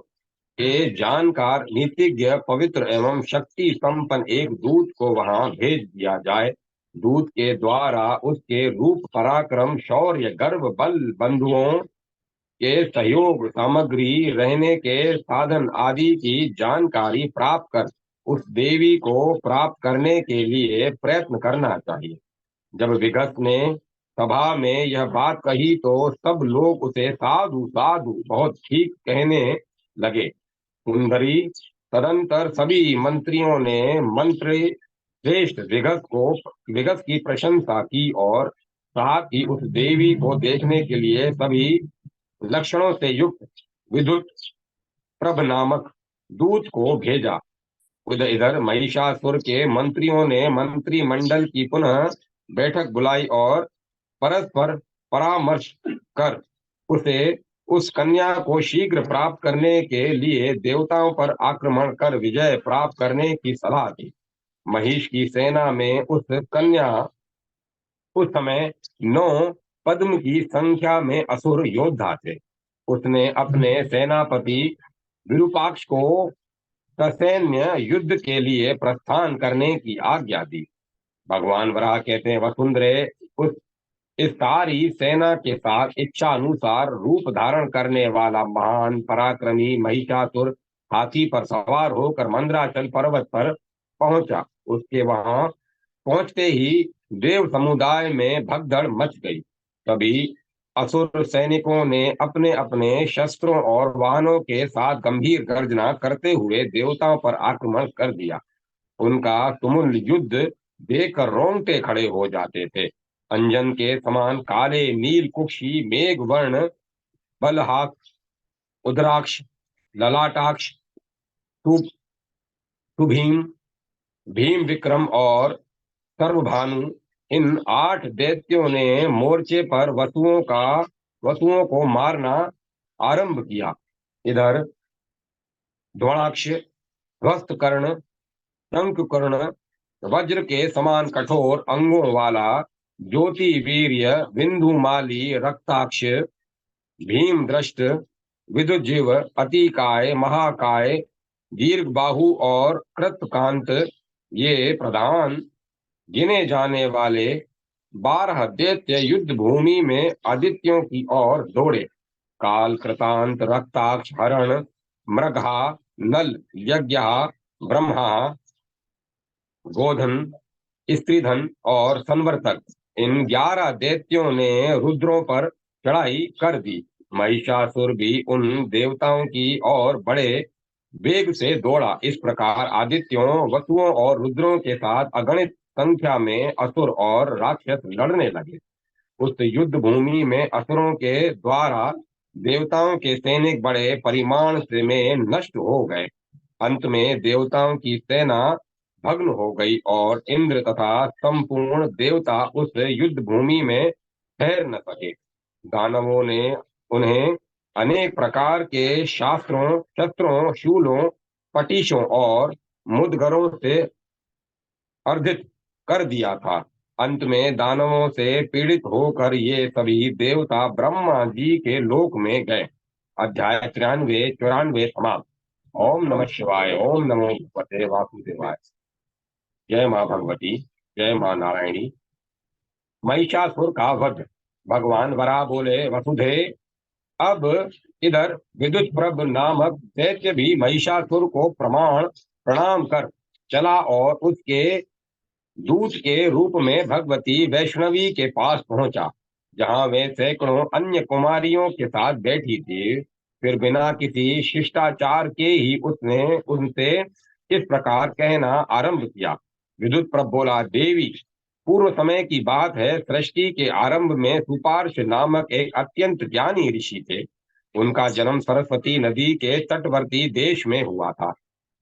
के जानकार, नीतिज्ञ, पवित्र एवं शक्ति संपन्न एक दूत को वहां भेज दिया जाए। दूत के द्वारा उसके रूप, पराक्रम, शौर्य, गर्व, बल, बंधुओं के सहयोग, सामग्री, रहने के साधन आदि की जानकारी प्राप्त कर उस देवी को प्राप्त करने के लिए प्रयत्न करना चाहिए। जब विगत ने सभा में यह बात कही तो सब लोग उसे साधु साधु बहुत ठीक कहने लगे। सुंदरी तदंतर सभी मंत्रियों ने मंत्री श्रेष्ठ विगत की प्रशंसा की और साथ ही उस देवी को देखने के लिए सभी लक्षणों से युक्त विद्युत प्रभ नामक दूत को भेजा। उधर इधर महिषासुर के मंत्रियों ने मंत्रिमंडल की पुनः बैठक बुलाई और परस्पर परामर्श कर उसे उस कन्या को शीघ्र प्राप्त करने के लिए देवताओं पर आक्रमण कर विजय प्राप्त करने की सलाह दी। महिष की सेना में उस समय 9 पद्म की संख्या में असुर योद्धा थे। उसने अपने सेनापति विरूपाक्ष को ससैन्य युद्ध के लिए प्रस्थान करने की आज्ञा दी। भगवान वराह कहते हैं, वसुंधरे, उस इस सारी सेना के साथ इच्छा अनुसार रूप धारण करने वाला महान पराक्रमी महिषासुर हाथी पर सवार होकर मंदराचल पर्वत पर पहुंचा। उसके वहां पहुंचते ही देव समुदाय में भगदड़ मच गई। तभी असुर सैनिकों ने अपने अपने शस्त्रों और वाहनों के साथ गंभीर गर्जना करते हुए देवताओं पर आक्रमण कर दिया। उनका तुमुल युद्ध देखकर रोंगटे खड़े हो जाते थे। अंजन के समान काले, नील कुक्षी, मेघ वर्ण, बलहाक, उद्राक्ष, ललाटाक्ष, सुभीम, भीम विक्रम और सर्वभानु, इन 8 दैत्यों ने मोर्चे पर वसुओं को मारना आरंभ किया। इधर द्रोणाक्ष, ध्वस्तकर्ण, शंखकर्ण, वज्र के समान कठोर अंगों वाला, ज्योति वीर्य बिंदुमाली रक्ताक्ष, भीम दृष्ट, विदुजीव, अतिकाय, महाकाय, दीर्घ बाहु और कृतकांत, ये प्रधान गिने जाने वाले 12 दैत्य युद्ध भूमि में आदित्यों की ओर दौड़े। काल, कृतांत, रक्ताक्ष, हरण, मृगा, नल, यज्ञ, ब्रह्मा, गोधन, स्त्रीधन और संवर्तक, इन 11 दैत्यों ने रुद्रों पर चढ़ाई कर दी। महिषासुर भी उन देवताओं की ओर बड़े वेग से दौड़ा। इस प्रकार आदित्यों, वसुओं और रुद्रों के साथ अगणित संख्या में असुर और राक्षस लड़ने लगे। उस युद्ध भूमि में असुरों के द्वारा देवताओं के सैनिक बड़े परिमाण से में नष्ट हो गए। अंत में देवताओं की सेना भग्न हो गई और इंद्र तथा संपूर्ण देवता उस युद्ध भूमि में ठहर न सके। दानवों ने उन्हें अनेक प्रकार के शास्त्रों, शस्त्रों, शूलों, पटीशों और मुदगरों से अर्जित कर दिया था। अंत में दानवों से पीड़ित होकर ये सभी देवता ब्रह्मा जी के लोक में गए। अध्याय 93-94 समाप्त। ओम नमः शिवाय। ओम नमो भगवते वासुदेवाय। जय माँ भगवती, जय माँ नारायणी। महिषासुर का वध। भगवान वराह बोले, वसुधे, अब इधर विद्युत प्रभ नामक दैत्य भी महिषासुर को प्रणाम कर चला और उसके दूत के रूप में भगवती वैष्णवी के पास पहुंचा, जहां वे सैकड़ों अन्य कुमारियों के साथ बैठी थी। फिर बिना किसी शिष्टाचार के ही उसने उनसे इस प्रकार कहना आरंभ किया। विद्युत प्रभ बोला, देवी, पूर्व समय की बात है। सृष्टि के आरंभ में सुपार्श नामक एक अत्यंत ज्ञानी ऋषि थे। उनका जन्म सरस्वती नदी के तटवर्ती देश में हुआ था।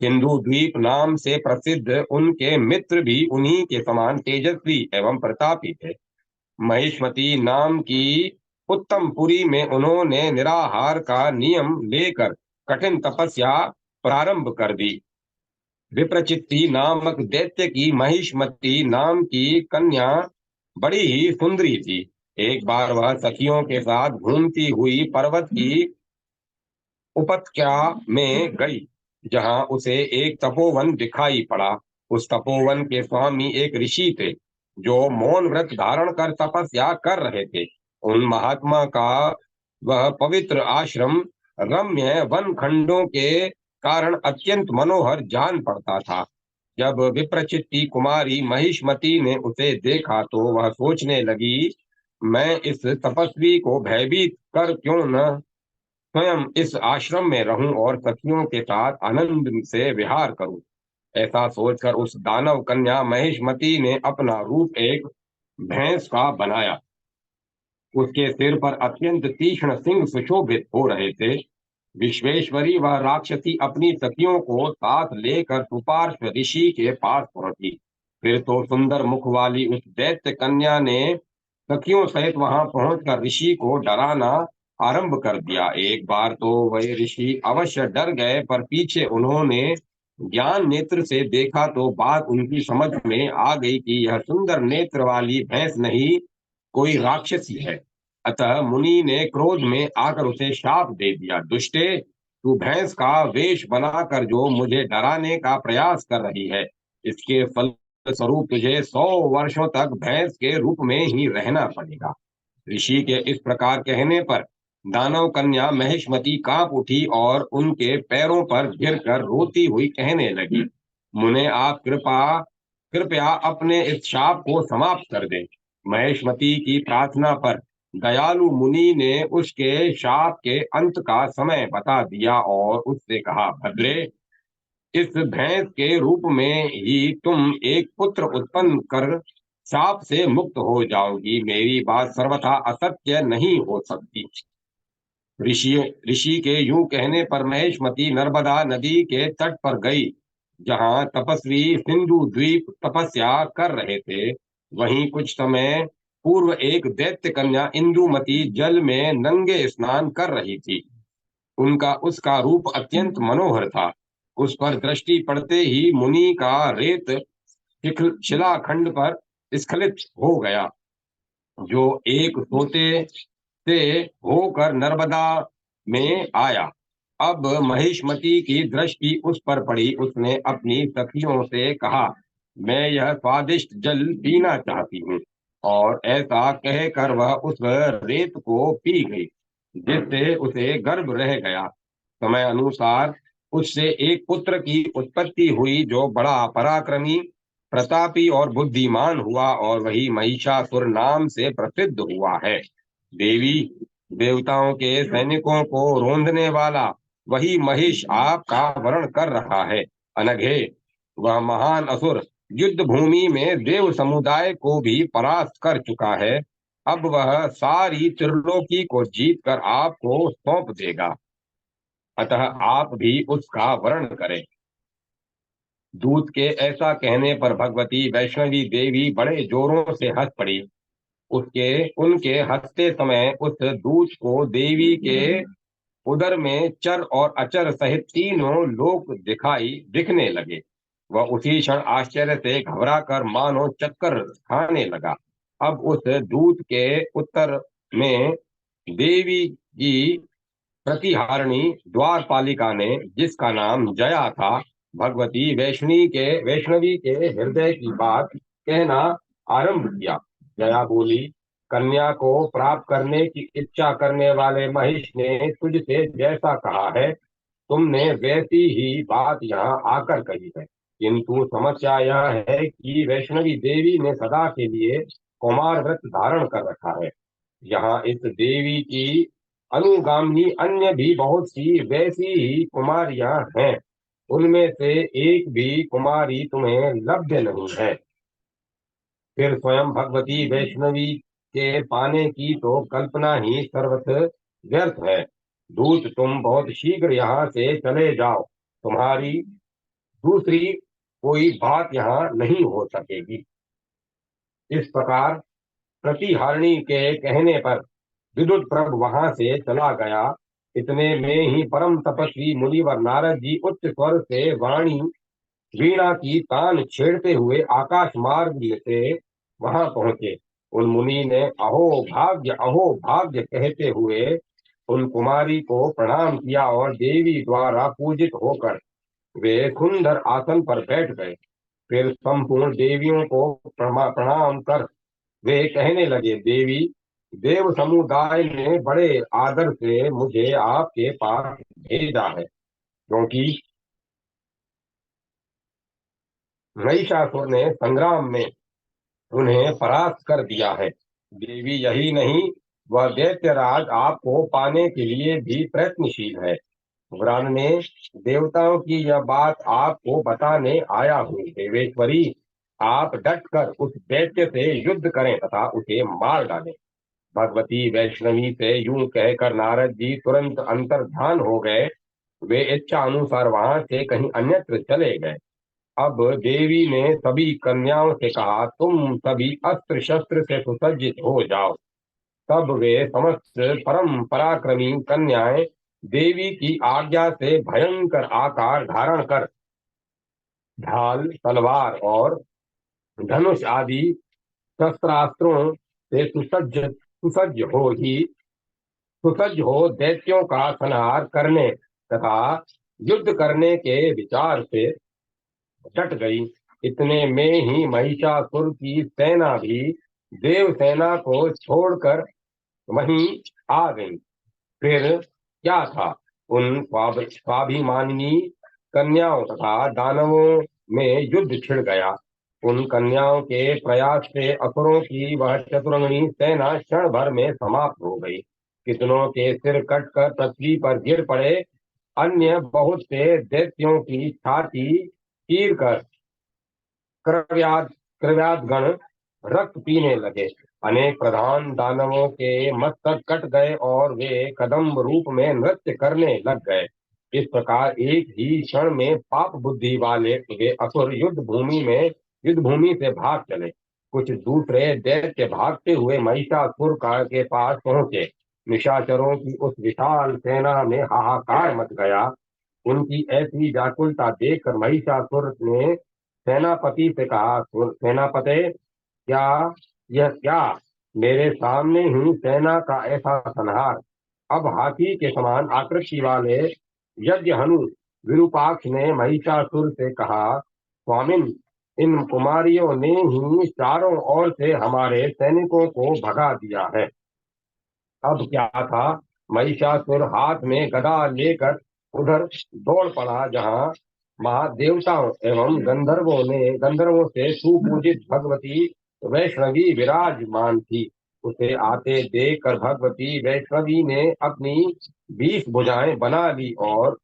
सिंधु द्वीप नाम से प्रसिद्ध उनके मित्र भी उन्हीं के समान तेजस्वी एवं प्रतापी थे। महिष्मती नाम की उत्तम पुरी में उन्होंने निराहार का नियम लेकर कठिन तपस्या प्रारंभ कर दी। विप्रचित्ति नामक दैत्य की महिष्मती नाम की कन्या बड़ी ही सुंदरी थी। एक बार वह सखियों के साथ घूमती हुई पर्वत की उपत्यका में गई, जहां उसे एक तपोवन दिखाई पड़ा। उस तपोवन के स्वामी एक ऋषि थे, जो मौन व्रत धारण कर तपस्या कर रहे थे। उन महात्मा का वह पवित्र आश्रम रम्य वन खंडों के कारण अत्यंत मनोहर जान पड़ता था। जब विप्रचित्ति कुमारी महिष्मती ने उसे देखा तो वह सोचने लगी, मैं इस तपस्वी को भयभीत कर क्यों न स्वयं इस आश्रम में रहूं और सखियों के साथ आनंद से विहार करूं। ऐसा सोचकर उस दानव कन्या महिष्मती ने अपना रूप एक भैंस का बनाया। उसके सिर पर अत्यंत तीक्ष्ण सिंह सुशोभित हो रहे थे। विश्वेश्वरी वह राक्षसी अपनी सखियों को साथ लेकर सुपार्श्व ऋषि के पास पहुंची। फिर तो सुंदर मुख वाली उस दैत्य कन्या ने सखियों सहित वहां पहुंचकर ऋषि को डराना आरंभ कर दिया। एक बार तो वह ऋषि अवश्य डर गए, पर पीछे उन्होंने ज्ञान नेत्र से देखा तो बात उनकी समझ में आ गई कि यह सुंदर नेत्र वाली भैंस नहीं, कोई राक्षसी है। अतः मुनि ने क्रोध में आकर उसे शाप दे दिया, दुष्टे, तू भैंस का वेश बनाकर जो मुझे डराने का प्रयास कर रही है, इसके फल स्वरूप तुझे 100 वर्षों तक भैंस के रूप में ही रहना पड़ेगा। ऋषि के इस प्रकार कहने पर दानव कन्या महिष्मती कांप उठी और उनके पैरों पर गिरकर रोती हुई कहने लगी, मुने, आप कृपया अपने इस शाप को समाप्त कर दें। महिष्मती की प्रार्थना पर दयालु मुनि ने उसके शाप के अंत का समय बता दिया और उससे कहा, भद्रे, इस भैंस के रूप में ही तुम एक पुत्र उत्पन्न कर शाप से मुक्त हो जाओगी। मेरी बात सर्वथा असत्य नहीं हो सकती। ऋषि ऋषि के यूं कहने पर महेशमती नर्मदा नदी के तट पर गई, जहां तपस्वी सिंधु द्वीप तपस्या कर रहे थे। वहीं कुछ समय पूर्व एक दैत्य कन्या इंदुमती जल में नंगे स्नान कर रही थी। उनका उसका रूप अत्यंत मनोहर था। उस पर दृष्टि पड़ते ही मुनि का रेत शिलाखंड पर स्खलित हो गया, जो एक सोते से होकर नर्मदा में आया। अब महिष्मति की दृष्टि उस पर पड़ी। उसने अपनी सखियों से कहा, मैं यह स्वादिष्ट जल पीना चाहती हूँ। और ऐसा कहकर वह उस रेत को पी गई, जिससे उसे गर्भ रह गया। समय अनुसार उससे एक पुत्र की उत्पत्ति हुई, जो बड़ा पराक्रमी, प्रतापी और बुद्धिमान हुआ, और वही महिषासुर नाम से प्रसिद्ध हुआ है। देवी, देवताओं के सैनिकों को रोंदने वाला वही महिष आपका वर्ण कर रहा है। अनघे, वह महान असुर युद्ध भूमि में देव समुदाय को भी परास्त कर चुका है। अब वह सारी त्रिलोकी को जीतकर आपको सौंप देगा, अतः आप भी उसका वर्ण करें। दूत के ऐसा कहने पर भगवती वैष्णवी देवी बड़े जोरों से हंस पड़ी। उसके उनके हंसते समय उस दूत को देवी के उदर में चर और अचर सहित तीनों लोक दिखने लगे। वह उसी क्षण आश्चर्य से घबरा कर मानो चक्कर खाने लगा। अब उस दूत के उत्तर में देवी की प्रतिहारिणी द्वारपालिका ने, जिसका नाम जया था, भगवती वैष्णवी के हृदय की बात कहना आरंभ किया। जया बोली, कन्या को प्राप्त करने की इच्छा करने वाले महिष ने तुझसे जैसा कहा है, तुमने वैसी ही बात यहाँ आकर कही है। किंतु समस्या यह है कि वैष्णवी देवी ने सदा के लिए कुमार व्रत धारण कर रखा है। यहाँ इस देवी की अनुगामी अन्य भी बहुत सी वैसी ही कुमारियां हैं। उनमें से एक भी कुमारी तुम्हें लभ्य नहीं है। फिर स्वयं भगवती वैष्णवी के पाने की तो कल्पना ही सर्वथ व्यर्थ है। दूत, तुम बहुत शीघ्र यहाँ से चले जाओ। तुम्हारी दूसरी कोई बात यहाँ नहीं हो सकेगी। इस प्रकार प्रतिहारिणी के कहने पर विद्युत प्रभ वहां से चला गया। इतने में ही परम तपस्वी मुनिवर नारद जी उच्च स्वर से वाणी वीणा की तान छेड़ते हुए आकाश मार्ग से वहां पहुंचे। उन मुनि ने अहो भाग्य कहते हुए उन कुमारी को प्रणाम किया, और देवी द्वारा पूजित होकर वे सुंदर आसन पर बैठ गए। फिर संपूर्ण देवियों को प्रणाम कर वे कहने लगे, देवी, देव समुदाय ने बड़े आदर से मुझे आपके पास भेजा है, क्योंकि महिषासुर ने संग्राम में उन्हें परास्त कर दिया है। देवी, यही नहीं, वह दैत्यराज आपको पाने के लिए भी प्रयत्नशील है। वरान ने देवताओं की यह बात आपको बताने आया हूँ। देवेश्वरी, आप डटकर उस दैत्य से युद्ध करें तथा उसे मार डालें। भगवती वैष्णवी से यूं कहकर नारद जी तुरंत अंतर्ध्यान हो गए। वे इच्छा अनुसार वहां से कहीं अन्यत्र चले गए। अब देवी ने सभी कन्याओं से कहा, तुम सभी अस्त्र शस्त्र से सुसज्जित हो जाओ। तब वे समस्त परम पराक्रमी कन्याएं देवी की आज्ञा से भयंकर आकार धारण कर ढाल, तलवार और धनुष आदि शस्त्रास्त्रों से सुसज्ज हो दैत्यों का संहार करने तथा युद्ध करने के विचार से डट गई। इतने में ही महिषासुर की सेना भी देव सेना को छोड़कर वहीं आ गई। फिर क्या था, उन स्वाभिमानी कन्याओं तथा दानवों में युद्ध छिड़ गया। उन कन्याओं के प्रयास से असुरों की वह चतुरंगनी सेना क्षण भर में समाप्त हो गई। कितनों के सिर कटकर पृथ्वी पर गिर पड़े। अन्य बहुत से दैत्यों की छाती चीर कर क्रव्याद गण रक्त पीने लगे। अनेक प्रधान दानवों के मस्तक कट गए और वे कदम्ब रूप में नृत्य करने लग गए। इस प्रकार एक ही क्षण में पाप बुद्धि वाले वे असुर युद्ध भूमि से भाग चले। कुछ दूसरे दैत्य भागते हुए महिषासुर के पास पहुंचे। निशाचरों की उस विशाल सेना में हाहाकार मच गया। उनकी ऐसी व्याकुलता देखकर महिषासुर ने सेनापति से कहा, सेनापते, क्या यह क्या मेरे सामने ही सेना का ऐसा संहार? अब हाथी के समान आकृति वाले यज्ञ हनु विरूपाक्ष ने महिषासुर से कहा, स्वामिन, इन कुमारियों ने ही चारों ओर से हमारे सैनिकों को भगा दिया है। अब क्या था, महिषासुर हाथ में गदा लेकर उधर दौड़ पड़ा जहां महादेवताओं एवं गंधर्वों से सुपूजित भगवती वैष्णवी विराजमान थी। उसे आते देख कर भगवती वैष्णवी ने अपनी 20 भुजाएं बना ली और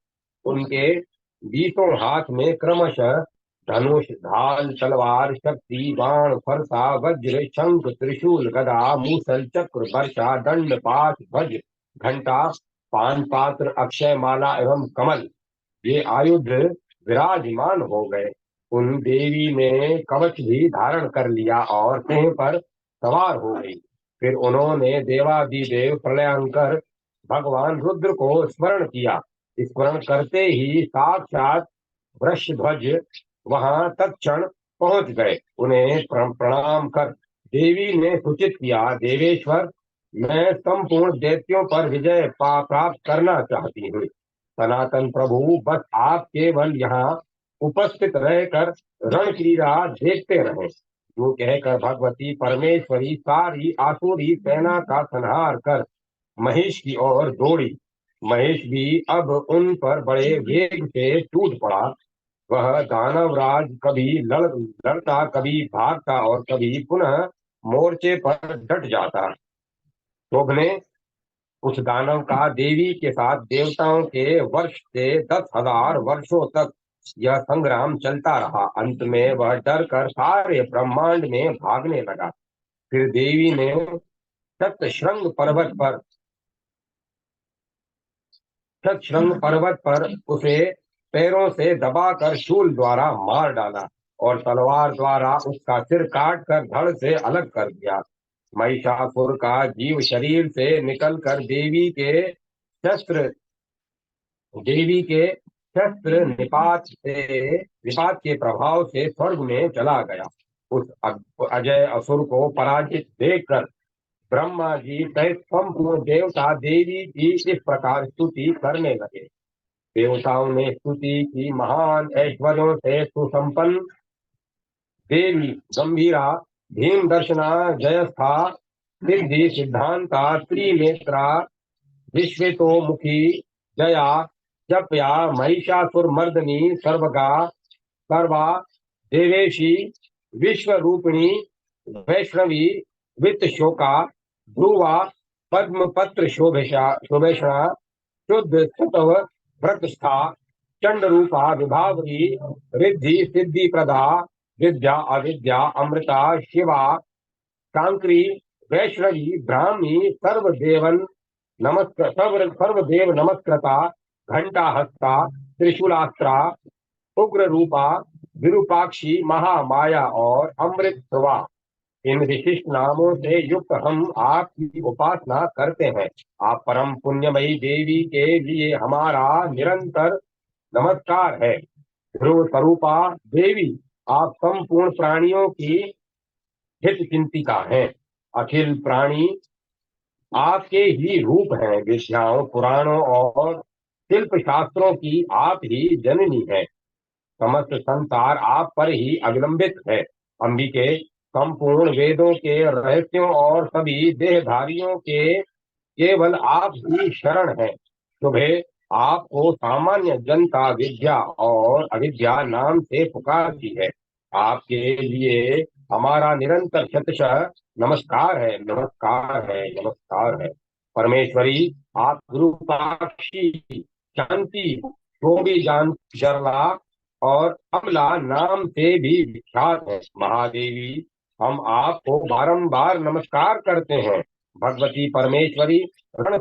उनके 20 हाथ में क्रमशः धनुष, ढाल, तलवार, शक्ति, बाण, फरसा, वज्र, शंख, त्रिशूल, गदा, मूसल, चक्र, वर्षा, दंड, पाश, ध्वज, घंटा, पान पात्र, अक्षय माला एवं कमल, ये आयुध विराजमान हो गए। उन देवी ने कवच भी धारण कर लिया और सिंह पर सवार हो गई। फिर उन्होंने देवादिदेव प्रलयंकर भगवान रुद्र को स्मरण किया। स्मरण करते ही साक्षात वृषध्वज वहां तत्क्षण पहुंच गए। उन्हें प्रणाम कर देवी ने सूचित किया, देवेश्वर, मैं संपूर्ण दैत्यों पर विजय प्राप्त करना चाहती हूँ। सनातन प्रभु, बस आप केवल यहाँ उपस्थित रहकर रणक्रीड़ा देखते रहें। जो कहकर भगवती परमेश्वरी सारी आसुरी सेना का संहार कर महेश की ओर दौड़ी। महेश भी अब उन पर बड़े वेग से टूट पड़ा। वह दानवराज कभी लड़ता, कभी भागता और कभी पुनः मोर्चे पर डट जाता। शोभने उस दानव का देवी के साथ देवताओं के वर्ष से 10,000 वर्षों तक यह संग्राम चलता रहा। अंत में वह डर कर सारे ब्रह्मांड में भागने लगा। फिर देवी ने शतशृंग पर्वत पर उसे पैरों से दबाकर शूल द्वारा मार डाला और तलवार द्वारा उसका सिर काट कर धड़ से अलग कर दिया। महिषासुर का जीव शरीर से निकलकर शस्त्र देवी के शस्त्र निपात के प्रभाव से स्वर्ग में चला गया। उस अजय असुर को पराजित देखकर ब्रह्मा जी सहित संपूर्ण देवता देवी की इस प्रकार स्तुति करने लगे। देवताओं ने स्तुति की, महान ऐश्वर्यों से सुसंपन्न देवी गंभीरा, भीम दर्शना, जयस्था, सिद्धि सिद्धांता, त्रिनेत्रा, विश्वेतोमुखी, जया, जप्या, महिषासुर मर्दनी, सर्वगा, सर्वा, देवेशी, विश्व रूपिणी, वैष्णवी, वित्त शोका, ध्रुवा, पद्मपत्र शोभेषणा, शुद्ध सतव व्रतस्था, चंड रूपा, विभावरी, रिद्धि सिद्धि प्रदा, विद्या अविद्या, अमृता, शिवा, कांकरी, वैष्णवी, ब्राह्मी, सर्वदेव नमस्कृता, घंटा हस्ता, त्रिशूलास्त्रा, उग्र रूपा, विरूपाक्षी, महामाया और अमृत ध्रुवा, इन विशिष्ट नामों से युक्त हम आपकी उपासना करते हैं। आप परम पुण्यमयी देवी के लिए हमारा निरंतर नमस्कार है। ध्रुव स्वरूपा देवी, आप संपूर्ण प्राणियों की हित चिंतिका हैं। अखिल प्राणी आपके ही रूप हैं। विद्याओं, पुराणों और शिल्प शास्त्रों की आप ही जननी है। समस्त संसार आप पर ही अवलंबित है। अंबिके, संपूर्ण वेदों के रहस्यों और सभी देहधारियों के केवल आप ही शरण है। शुभे, आपको सामान्य जनता विद्या और अविद्या नाम से पुकारती है। आपके लिए हमारा निरंतर शतशः नमस्कार है, नमस्कार है, नमस्कार है। परमेश्वरी, आप गुरुपाक्षी, शांति, शोभी, जान, जरला और अमला नाम से भी विख्यात है। महादेवी, हम आपको बारंबार नमस्कार करते हैं। भगवती परमेश्वरी, रण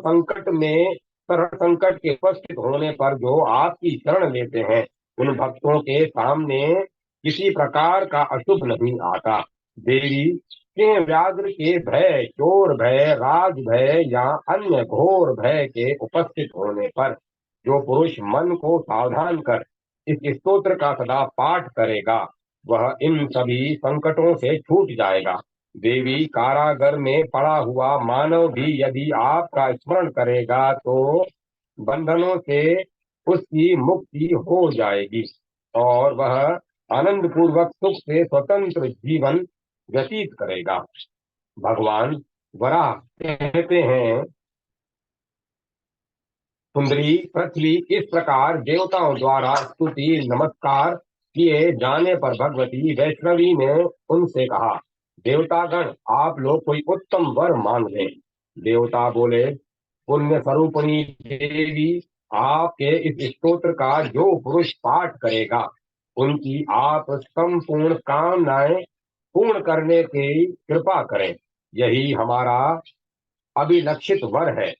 संकट के उपस्थित होने पर जो आपकी शरण लेते हैं, उन भक्तों के सामने किसी प्रकार का अशुभ नहीं आता। देवी, सिंह व्याघ्र के भय, चोर भय, राज भय या अन्य घोर भय के उपस्थित होने पर जो पुरुष मन को सावधान कर इस स्तोत्र का सदा पाठ करेगा वह इन सभी संकटों से छूट जाएगा। देवी, कारागर में पड़ा हुआ मानव भी यदि आपका स्मरण करेगा तो बंधनों से उसकी मुक्ति हो जाएगी और वह आनंद पूर्वक सुख से स्वतंत्र जीवन व्यतीत करेगा। भगवान वराह कहते हैं, सुंदरी पृथ्वी इस प्रकार देवताओं द्वारा स्तुति नमस्कार किए जाने पर भगवती वैष्णवी ने उनसे कहा, देवतागण, आप लोग कोई उत्तम वर मांगे। देवता बोले, पुण्य स्वरूपिणी देवी, आपके इस स्तोत्र का जो पुरुष पाठ करेगा उनकी आप संपूर्ण कामनाएं पूर्ण करने की कृपा करें। यही हमारा अभिलक्षित वर है।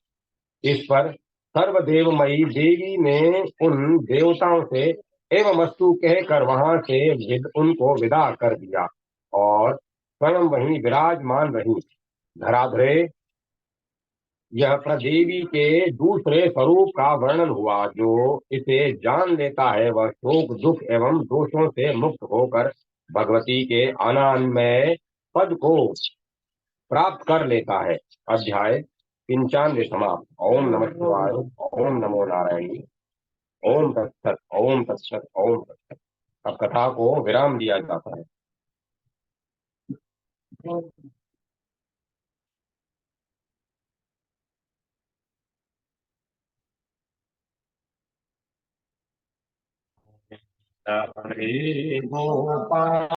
इस पर सर्वदेवमयी देवी ने उन देवताओं से एवं वस्तु कहकर वहां से उनको विदा कर दिया और स्वयं वहीं विराजमान रही। धराधरे यह प्रदेवी के दूसरे स्वरूप का वर्णन हुआ। जो इसे जान लेता है वह शोक दुख एवं दोषों से मुक्त होकर भगवती के आनंदमय पद को प्राप्त कर लेता है। अध्याय 95 समाप्त। ओम नमः शिवाय। ओम नमो नारायण। ओम तत्सत। ओम तत्सत। ओम तत्सत। अब कथा को विराम दिया जाता है। हरे गोपाल।